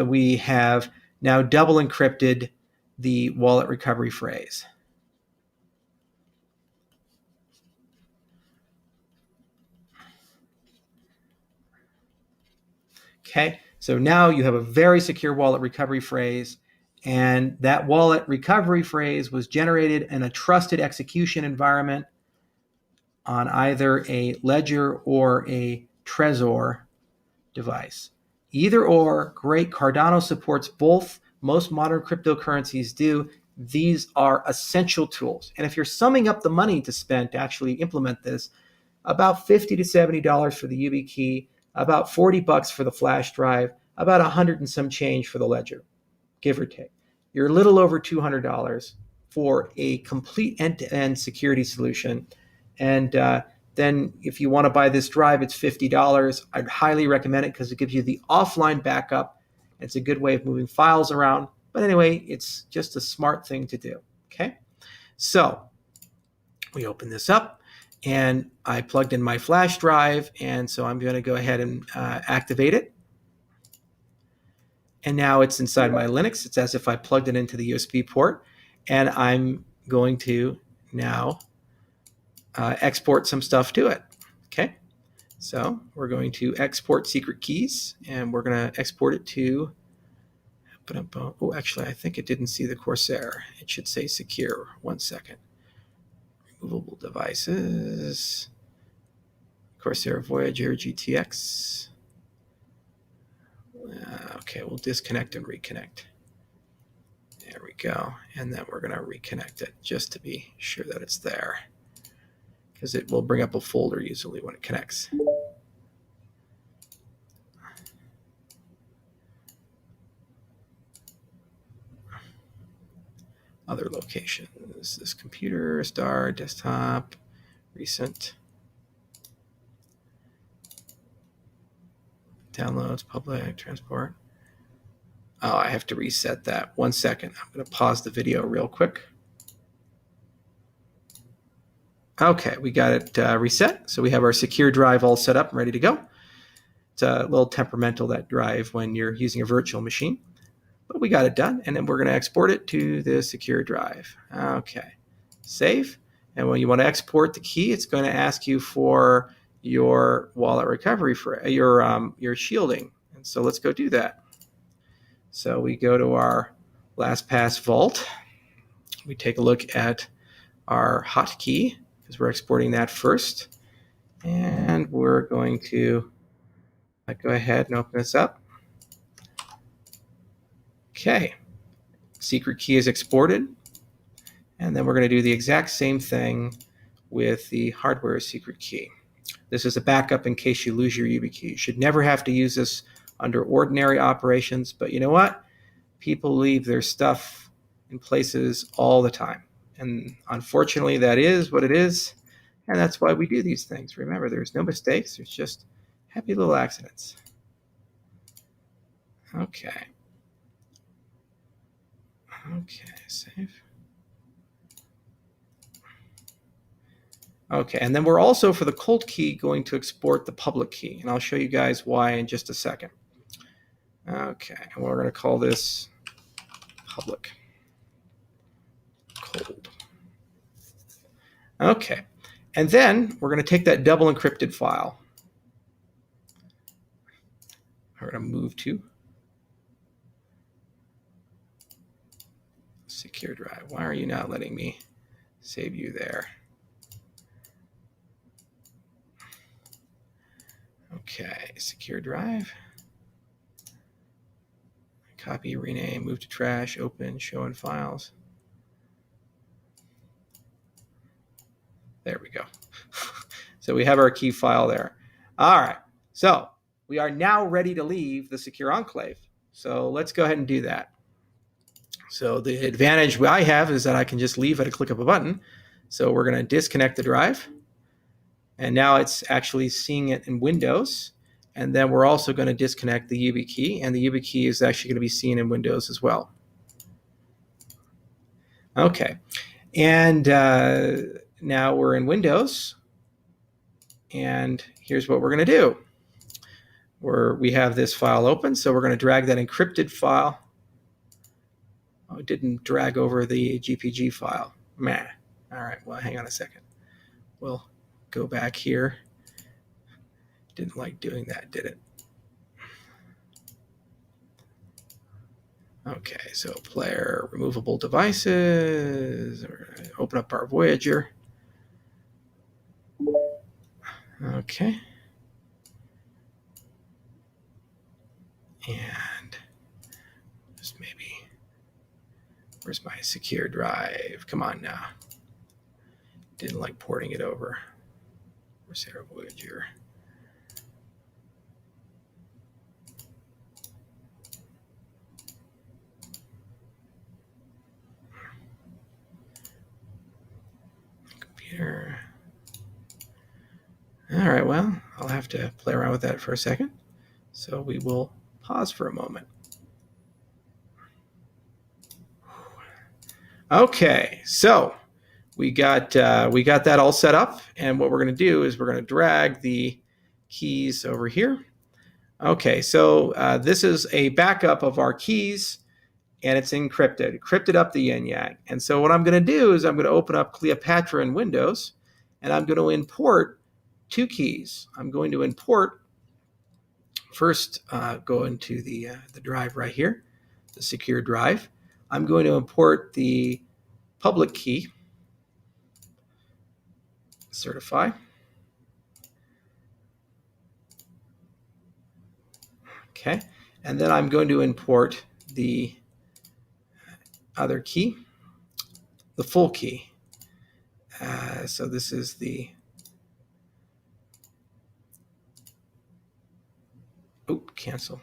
we have now double encrypted the wallet recovery phrase. Okay, so now you have a very secure wallet recovery phrase, and that wallet recovery phrase was generated in a trusted execution environment on either a Ledger or a Trezor device. Either or, great. Cardano supports both. Most modern cryptocurrencies do. These are essential tools. And if you're summing up the money to spend to actually implement this, about $50 to $70 for the YubiKey, about $40 for the flash drive, about 100 and some change for the Ledger, give or take. You're a little over $200 for a complete end-to-end security solution. And then if you want to buy this drive, it's $50. I'd highly recommend it because it gives you the offline backup. It's a good way of moving files around. But anyway, it's just a smart thing to do. Okay, so we open this up, and I plugged in my flash drive, and so I'm going to go ahead and activate it. And now it's inside my Linux. It's as if I plugged it into the USB port, and I'm going to now export some stuff to it. Okay, so we're going to export secret keys, and we're going to export it to, oh, actually, I think it didn't see the Corsair. It should say secure. 1 second. Removable devices, Corsair Voyager GTX. Okay, we'll disconnect and reconnect. There we go. And then we're going to reconnect it just to be sure that it's there, because it will bring up a folder usually when it connects. Other locations, this computer, star, desktop, recent, downloads, public, transport. Oh, I have to reset that. 1 second. I'm going to pause the video real quick. Okay, we got it reset. So we have our secure drive all set up and ready to go. It's a little temperamental, that drive, when you're using a virtual machine. But we got it done, and then we're going to export it to the secure drive. Okay, save. And when you want to export the key, it's going to ask you for your wallet recovery, for your shielding. And so let's go do that. So we go to our LastPass vault. We take a look at our hotkey, because we're exporting that first. And we're going to go ahead and open this up. Okay, secret key is exported. And then we're going to do the exact same thing with the hardware secret key. This is a backup in case you lose your YubiKey. You should never have to use this under ordinary operations, but you know what? People leave their stuff in places all the time. And unfortunately, that is what it is. And that's why we do these things. Remember, there's no mistakes. There's just happy little accidents. Okay. Okay, save. Okay, and then we're also, for the cold key, going to export the public key, and I'll show you guys why in just a second. Okay, and we're going to call this public cold. Okay, and then we're going to take that double encrypted file. We're going to move to secure drive. Why are you not letting me save you there? Okay, secure drive. Copy, rename, move to trash, open, show in files. There we go. So we have our key file there. All right, so we are now ready to leave the secure enclave. So let's go ahead and do that. So the advantage I have is that I can just leave at a click of a button. So we're going to disconnect the drive. And now it's actually seeing it in Windows. And then we're also going to disconnect the YubiKey. And the YubiKey is actually going to be seen in Windows as well. Okay. And now we're in Windows. And here's what we're going to do. We have this file open. So we're going to drag that encrypted file. Oh, it didn't drag over the GPG file. Meh. All right, well, hang on a second. We'll go back here. Didn't like doing that, did it? Okay, so player, removable devices. We're going to open up our Voyager. Okay. And just maybe, where's my secure drive? Come on now. Didn't like porting it over. Where's our Voyager? Computer. All right, well, I'll have to play around with that for a second. So we will pause for a moment. Okay, so we got that all set up, and what we're going to do is we're going to drag the keys over here. Okay, so this is a backup of our keys, and it's encrypted up the yin yang. And so what I'm going to do is I'm going to open up Cleopatra in Windows, and I'm going to import two keys. I'm going to import first, go into the drive right here, the secure drive. I'm going to import the public key, certify. Okay, and then I'm going to import the other key, the full key. So this is the, cancel.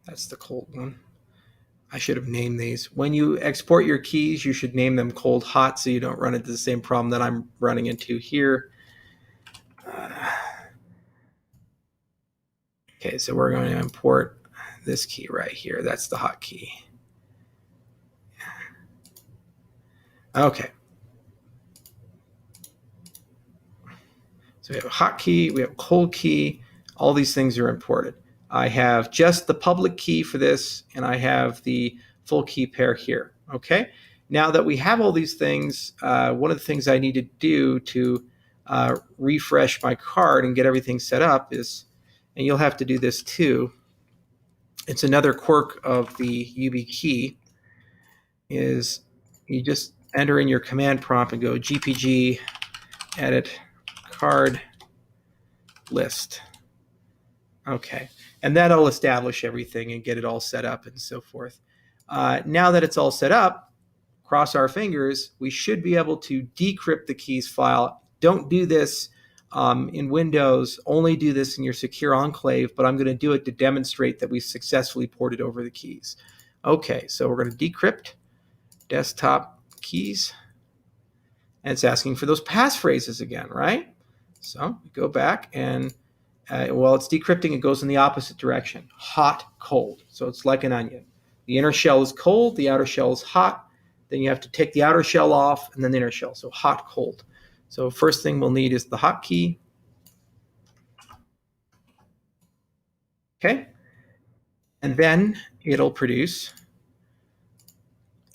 That's the cold one. I should have named these. When you export your keys, you should name them cold, hot, so you don't run into the same problem that I'm running into here. Okay, so we're going to import this key right here. That's the hot key. Okay. So we have a hot key, we have a cold key. All these things are imported. I have just the public key for this, and I have the full key pair here. Okay. Now that we have all these things, one of the things I need to do to refresh my card and get everything set up is, and you'll have to do this too, it's another quirk of the YubiKey, is you just enter in your command prompt and go GPG edit card list. Okay, and that'll establish everything and get it all set up and so forth. Now that it's all set up, cross our fingers, we should be able to decrypt the keys file. Don't do this in Windows, only do this in your secure enclave, but I'm going to do it to demonstrate that we successfully ported over the keys. Okay, so we're going to decrypt desktop keys, and it's asking for those passphrases again, right? So we go back, and while it's decrypting, it goes in the opposite direction, hot, cold. So it's like an onion. The inner shell is cold, the outer shell is hot. Then you have to take the outer shell off and then the inner shell. So hot, cold. So first thing we'll need is the hotkey. Okay. And then it'll produce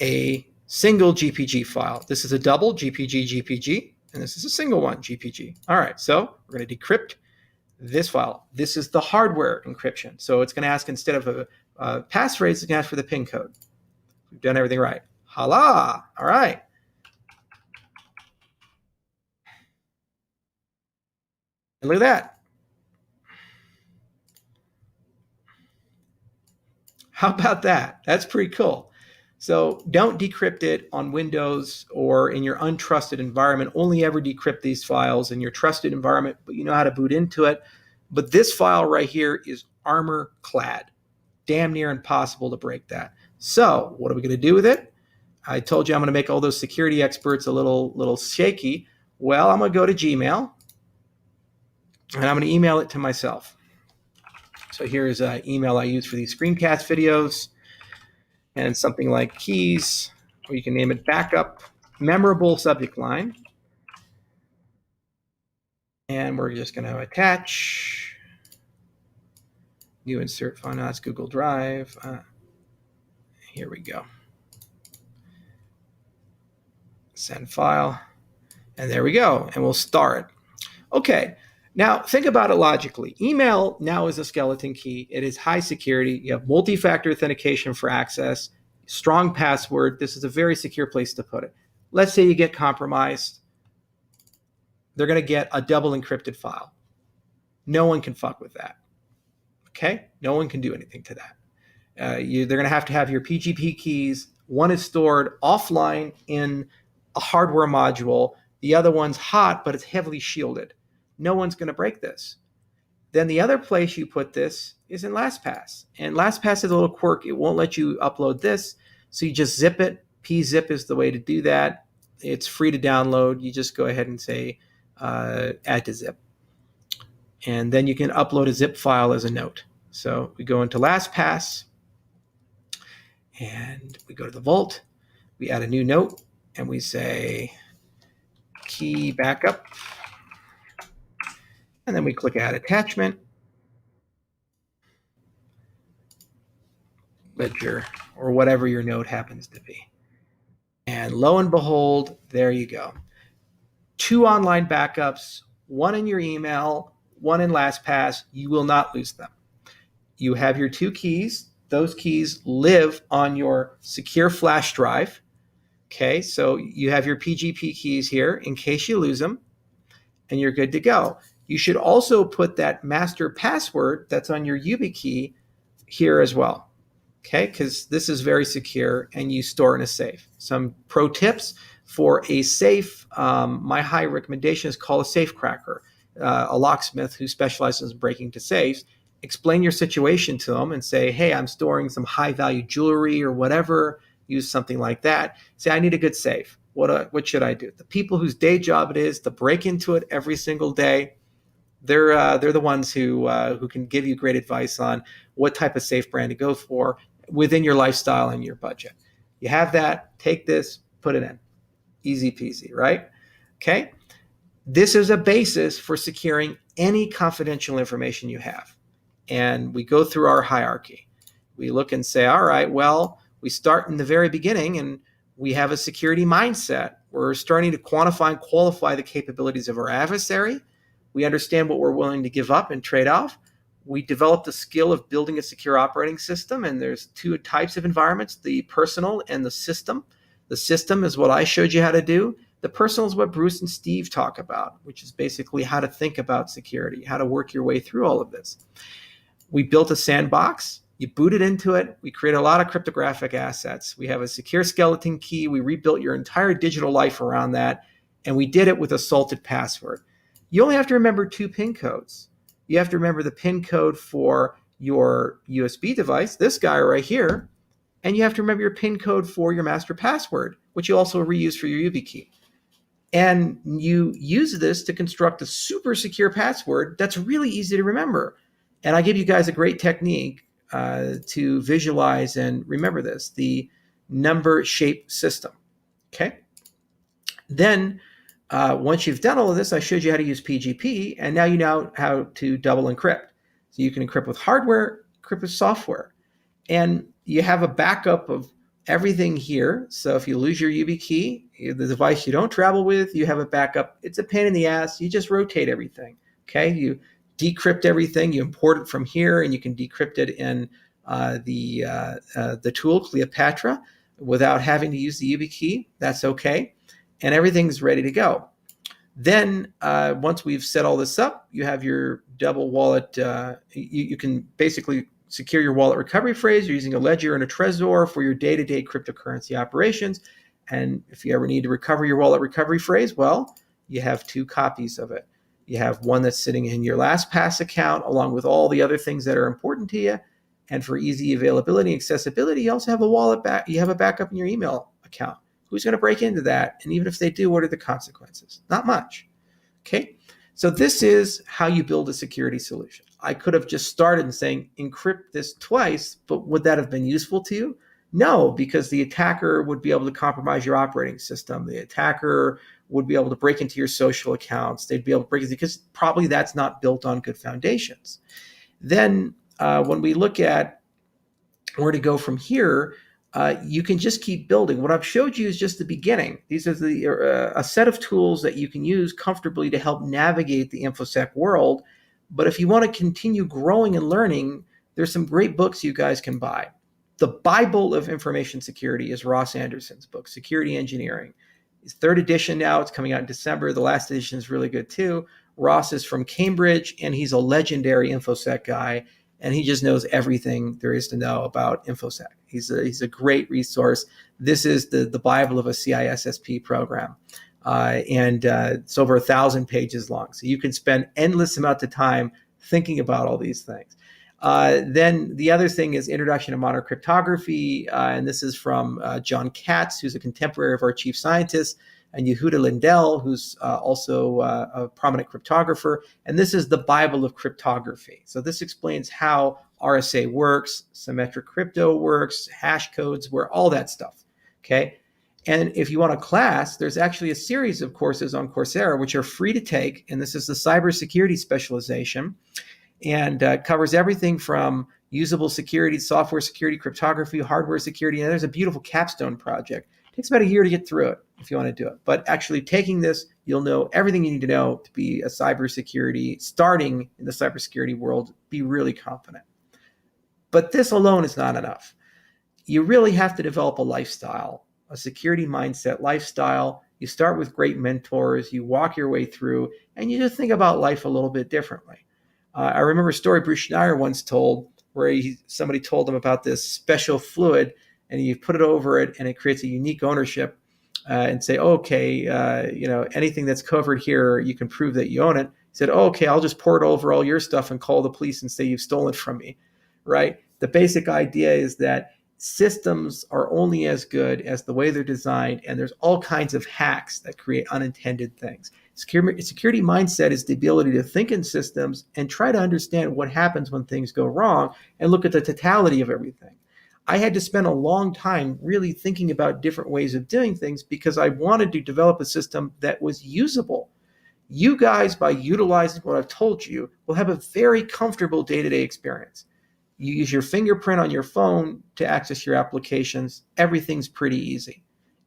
a single GPG file. This is a double GPG, and this is a single one, GPG. All right, so we're going to decrypt this file. This is the hardware encryption. So it's going to ask, instead of a passphrase, it's going to ask for the PIN code. We've done everything right. Hala! All right. And look at that. How about that? That's pretty cool. So don't decrypt it on Windows or in your untrusted environment. Only ever decrypt these files in your trusted environment, but you know how to boot into it. But this file right here is armor clad. Damn near impossible to break that. So what are we going to do with it? I told you I'm going to make all those security experts a little shaky. Well, I'm going to go to Gmail, and I'm going to email it to myself. So here's an email I use for these screencast videos. And something like keys, or you can name it backup, memorable subject line. And we're just going to attach new insert file. Now it's Google Drive. Here we go. Send file. And there we go. And we'll start. Okay. Now, think about it logically. Email now is a skeleton key. It is high security. You have multi-factor authentication for access, strong password. This is a very secure place to put it. Let's say you get compromised. They're going to get a double encrypted file. No one can fuck with that. Okay? No one can do anything to that. They're going to have your PGP keys. One is stored offline in a hardware module. The other one's hot, but it's heavily shielded. No one's going to break this. Then the other place you put this is in LastPass. And LastPass has a little quirk. It won't let you upload this. So you just zip it. PZip is the way to do that. It's free to download. You just go ahead and say add to zip. And then you can upload a zip file as a note. So we go into LastPass and we go to the vault. We add a new note and we say key backup. And then we click Add Attachment, Ledger, or whatever your node happens to be. And lo and behold, there you go. 2 online backups, 1 in your email, 1 in LastPass. You will not lose them. You have your 2 keys. Those keys live on your secure flash drive. Okay, so you have your PGP keys here in case you lose them, and you're good to go. You should also put that master password that's on your YubiKey here as well, okay? Because this is very secure and you store in a safe. Some pro tips for a safe, my high recommendation is call a safe cracker, a locksmith who specializes in breaking into safes. Explain your situation to them and say, hey, I'm storing some high value jewelry or whatever. Use something like that. Say, I need a good safe. What should I do? The people whose day job it is to break into it every single day, they're the ones who can give you great advice on what type of safe brand to go for within your lifestyle and your budget. You have that, take this, put it in. Easy peasy, right? Okay. This is a basis for securing any confidential information you have. And we go through our hierarchy. We look and say, all right, well, we start in the very beginning and we have a security mindset. We're starting to quantify and qualify the capabilities of our adversary. We understand what we're willing to give up and trade off. We developed the skill of building a secure operating system, and there's 2 types of environments, the personal and the system. The system is what I showed you how to do. The personal is what Bruce and Steve talk about, which is basically how to think about security, how to work your way through all of this. We built a sandbox. You boot it into it. We create a lot of cryptographic assets. We have a secure skeleton key. We rebuilt your entire digital life around that, and we did it with a salted password. You only have to remember 2 PIN codes. You have to remember the PIN code for your USB device, this guy right here, and you have to remember your PIN code for your master password, which you also reuse for your YubiKey. And you use this to construct a super secure password that's really easy to remember. And I give you guys a great technique to visualize and remember this, the number shape system. Okay. Then once you've done all of this, I showed you how to use PGP, and now you know how to double encrypt. So you can encrypt with hardware, encrypt with software, and you have a backup of everything here. So if you lose your YubiKey, the device you don't travel with, you have a backup. It's a pain in the ass. You just rotate everything. Okay, you decrypt everything. You import it from here, and you can decrypt it in the tool Cleopatra without having to use the YubiKey. That's okay, and everything's ready to go. Then once we've set all this up, you have your double wallet. You can basically secure your wallet recovery phrase. You're using a ledger and a Trezor for your day-to-day cryptocurrency operations. And if you ever need to recover your wallet recovery phrase, well, you have 2 copies of it. You have one that's sitting in your LastPass account along with all the other things that are important to you. And for easy availability and accessibility, you also have a wallet back. You have a backup in your email account. Who's going to break into that? And even if they do, what are the consequences? Not much. Okay. So this is how you build a security solution. I could have just started and saying, encrypt this twice, but would that have been useful to you? No, because the attacker would be able to compromise your operating system. The attacker would be able to break into your social accounts. They'd be able to break into, because probably that's not built on good foundations. Then when we look at where to go from here, you can just keep building. What I've showed you is just the beginning. These are a set of tools that you can use comfortably to help navigate the InfoSec world. But if you want to continue growing and learning, there's some great books you guys can buy. The Bible of information security is Ross Anderson's book, Security Engineering. It's 3rd edition now. It's coming out in December. The last edition is really good too. Ross is from Cambridge, and he's a legendary InfoSec guy, and he just knows everything there is to know about InfoSec. He's a great resource. This is the Bible of a CISSP program. And it's over 1,000 pages long. So you can spend endless amount of time thinking about all these things. Then the other thing is Introduction to Modern Cryptography. And this is from John Katz, who's a contemporary of our chief scientist, and Yehuda Lindell, who's also a prominent cryptographer. And this is the Bible of cryptography. So this explains how RSA works, symmetric crypto works, hash codes work, all that stuff. Okay. And if you want a class, there's actually a series of courses on Coursera, which are free to take. And this is the cybersecurity specialization, and covers everything from usable security, software security, cryptography, hardware security. And there's a beautiful capstone project. It takes about a year to get through it if you want to do it. But actually taking this, you'll know everything you need to know to be a cybersecurity, starting in the cybersecurity world, be really confident. But this alone is not enough. You really have to develop a lifestyle, a security mindset lifestyle. You start with great mentors, you walk your way through, and you just think about life a little bit differently. I remember a story Bruce Schneier once told where somebody told him about this special fluid, and you put it over it and it creates a unique ownership, and say, okay, anything that's covered here, you can prove that you own it. He said, okay, I'll just pour it over all your stuff and call the police and say you've stolen from me, right? The basic idea is that systems are only as good as the way they're designed, and there's all kinds of hacks that create unintended things. Security mindset is the ability to think in systems and try to understand what happens when things go wrong and look at the totality of everything. I had to spend a long time really thinking about different ways of doing things because I wanted to develop a system that was usable. You guys, by utilizing what I've told you, will have a very comfortable day-to-day experience. You use your fingerprint on your phone to access your applications. Everything's pretty easy.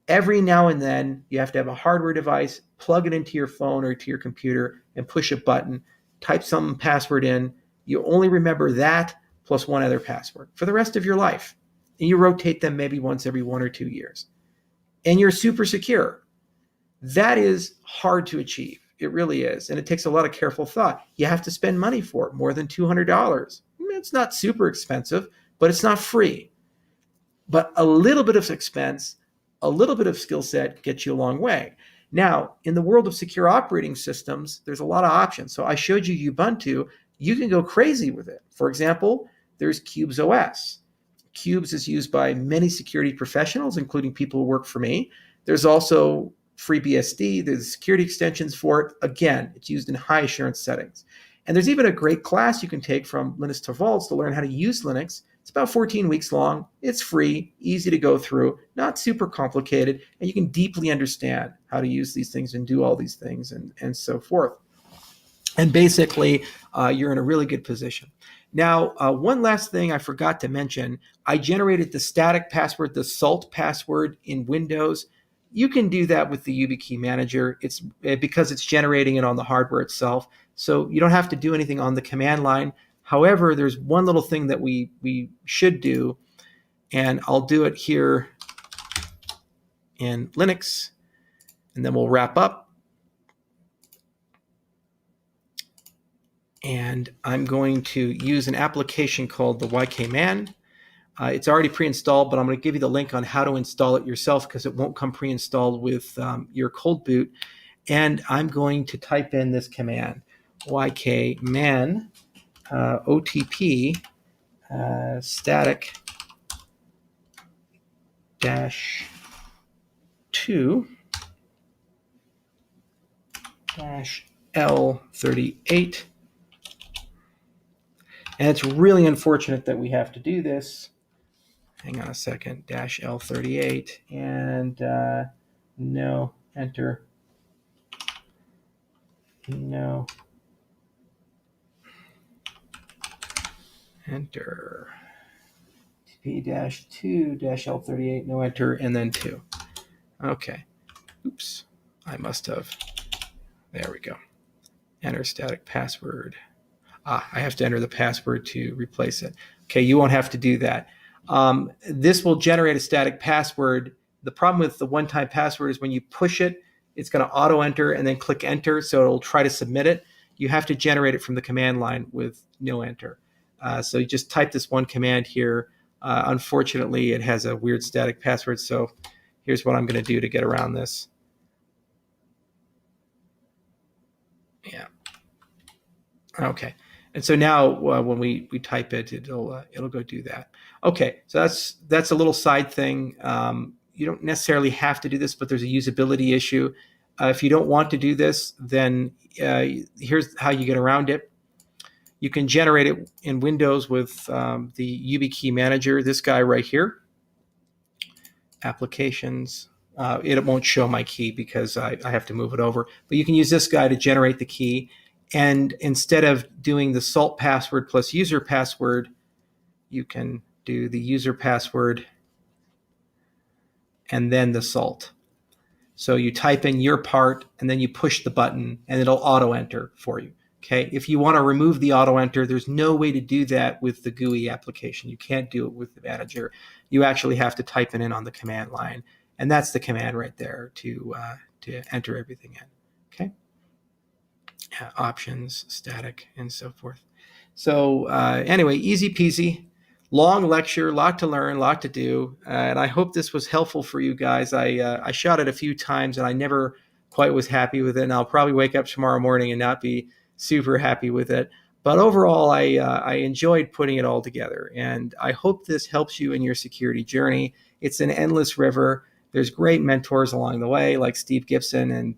Every now and then, you have to have a hardware device, plug it into your phone or to your computer, and push a button, type some password in. You only remember that plus one other password for the rest of your life. And you rotate them maybe once every 1 or 2 years. And you're super secure. That is hard to achieve. It really is. And it takes a lot of careful thought. You have to spend money for it, more than $200. It's not super expensive, but it's not free. But a little bit of expense, a little bit of skill set gets you a long way. Now, in the world of secure operating systems, there's a lot of options. So I showed you Ubuntu. You can go crazy with it. For example, there's Qubes OS. Qubes is used by many security professionals, including people who work for me. There's also FreeBSD. There's security extensions for it. Again, it's used in high assurance settings. And there's even a great class you can take from Linus Torvalds to learn how to use Linux It's about 14 weeks long. It's free, easy to go through, not super complicated, and you can deeply understand how to use these things and do all these things and so forth. And basically, you're in a really good position. Now, one last thing I forgot to mention, I generated the static password, the SALT password in Windows. You can do that with the YubiKey Manager. It's because it's generating it on the hardware itself. So you don't have to do anything on the command line. However, there's one little thing that we should do, and I'll do it here in Linux, and then we'll wrap up. And I'm going to use an application called the YKman. It's already pre-installed, but I'm going to give you the link on how to install it yourself because it won't come pre-installed with your cold boot. And I'm going to type in this command, YKman OTP static -2 -L38. And it's really unfortunate that we have to do this. Hang on a second, -L38, and no, enter, no, enter, TP-2 -L38, no enter, and then 2. Okay, oops, I must have, there we go. Enter static password. I have to enter the password to replace it. Okay, you won't have to do that. This will generate a static password. The problem with the one-time password is when you push it, it's going to auto-enter and then click enter, so it'll try to submit it. You have to generate it from the command line with no enter. So you just type this one command here. Unfortunately, it has a weird static password, so here's what I'm going to do to get around this. Yeah. Okay. And so now when we type it, it'll go do that. Okay, so that's a little side thing. You don't necessarily have to do this, but there's a usability issue. If you don't want to do this, then here's how you get around it. You can generate it in Windows with the YubiKey Manager, this guy right here. Applications. It won't show my key because I have to move it over. But you can use this guy to generate the key. And instead of doing the SALT password plus user password, you can do the user password and then the SALT. So you type in your part and then you push the button and it'll auto enter for you. Okay. If you want to remove the auto enter, there's no way to do that with the GUI application. You can't do it with the manager. You actually have to type it in on the command line. And that's the command right there to enter everything in. Okay. Options, static, and so forth. So anyway, easy peasy, long lecture, lot to learn, lot to do, and I hope this was helpful for you guys. I shot it a few times and I never quite was happy with it, and I'll probably wake up tomorrow morning and not be super happy with it. But overall, I enjoyed putting it all together, and I hope this helps you in your security journey. It's an endless river. There's great mentors along the way, like Steve Gibson and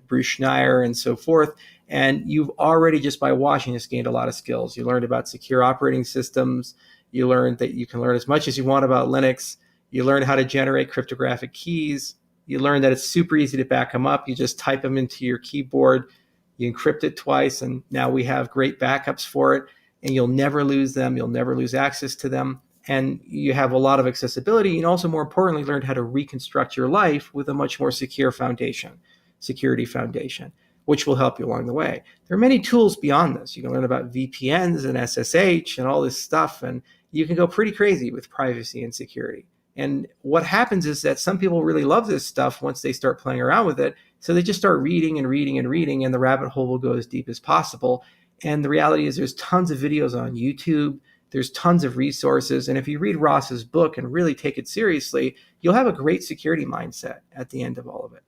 Bruce Schneier and so forth. And you've already, just by watching this, gained a lot of skills. You learned about secure operating systems. You learned that you can learn as much as you want about Linux. You learned how to generate cryptographic keys. You learned that it's super easy to back them up. You just type them into your keyboard. You encrypt it twice, and now we have great backups for it. And you'll never lose them. You'll never lose access to them. And you have a lot of accessibility. And also, more importantly, learned how to reconstruct your life with a much more secure foundation, security foundation, which will help you along the way. There are many tools beyond this. You can learn about VPNs and SSH and all this stuff, and you can go pretty crazy with privacy and security. And what happens is that some people really love this stuff once they start playing around with it. So they just start reading and reading and reading, and the rabbit hole will go as deep as possible. And the reality is there's tons of videos on YouTube. There's tons of resources. And if you read Ross's book and really take it seriously, you'll have a great security mindset at the end of all of it.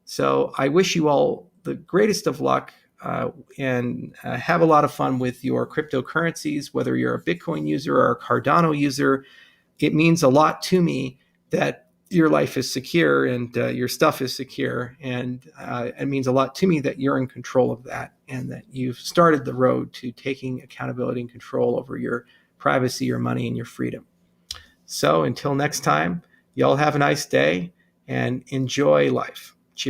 So I wish you all the greatest of luck and have a lot of fun with your cryptocurrencies, whether you're a Bitcoin user or a Cardano user. It means a lot to me that your life is secure and your stuff is secure. And it means a lot to me that you're in control of that and that you've started the road to taking accountability and control over your privacy, your money, and your freedom. So until next time, y'all have a nice day and enjoy life.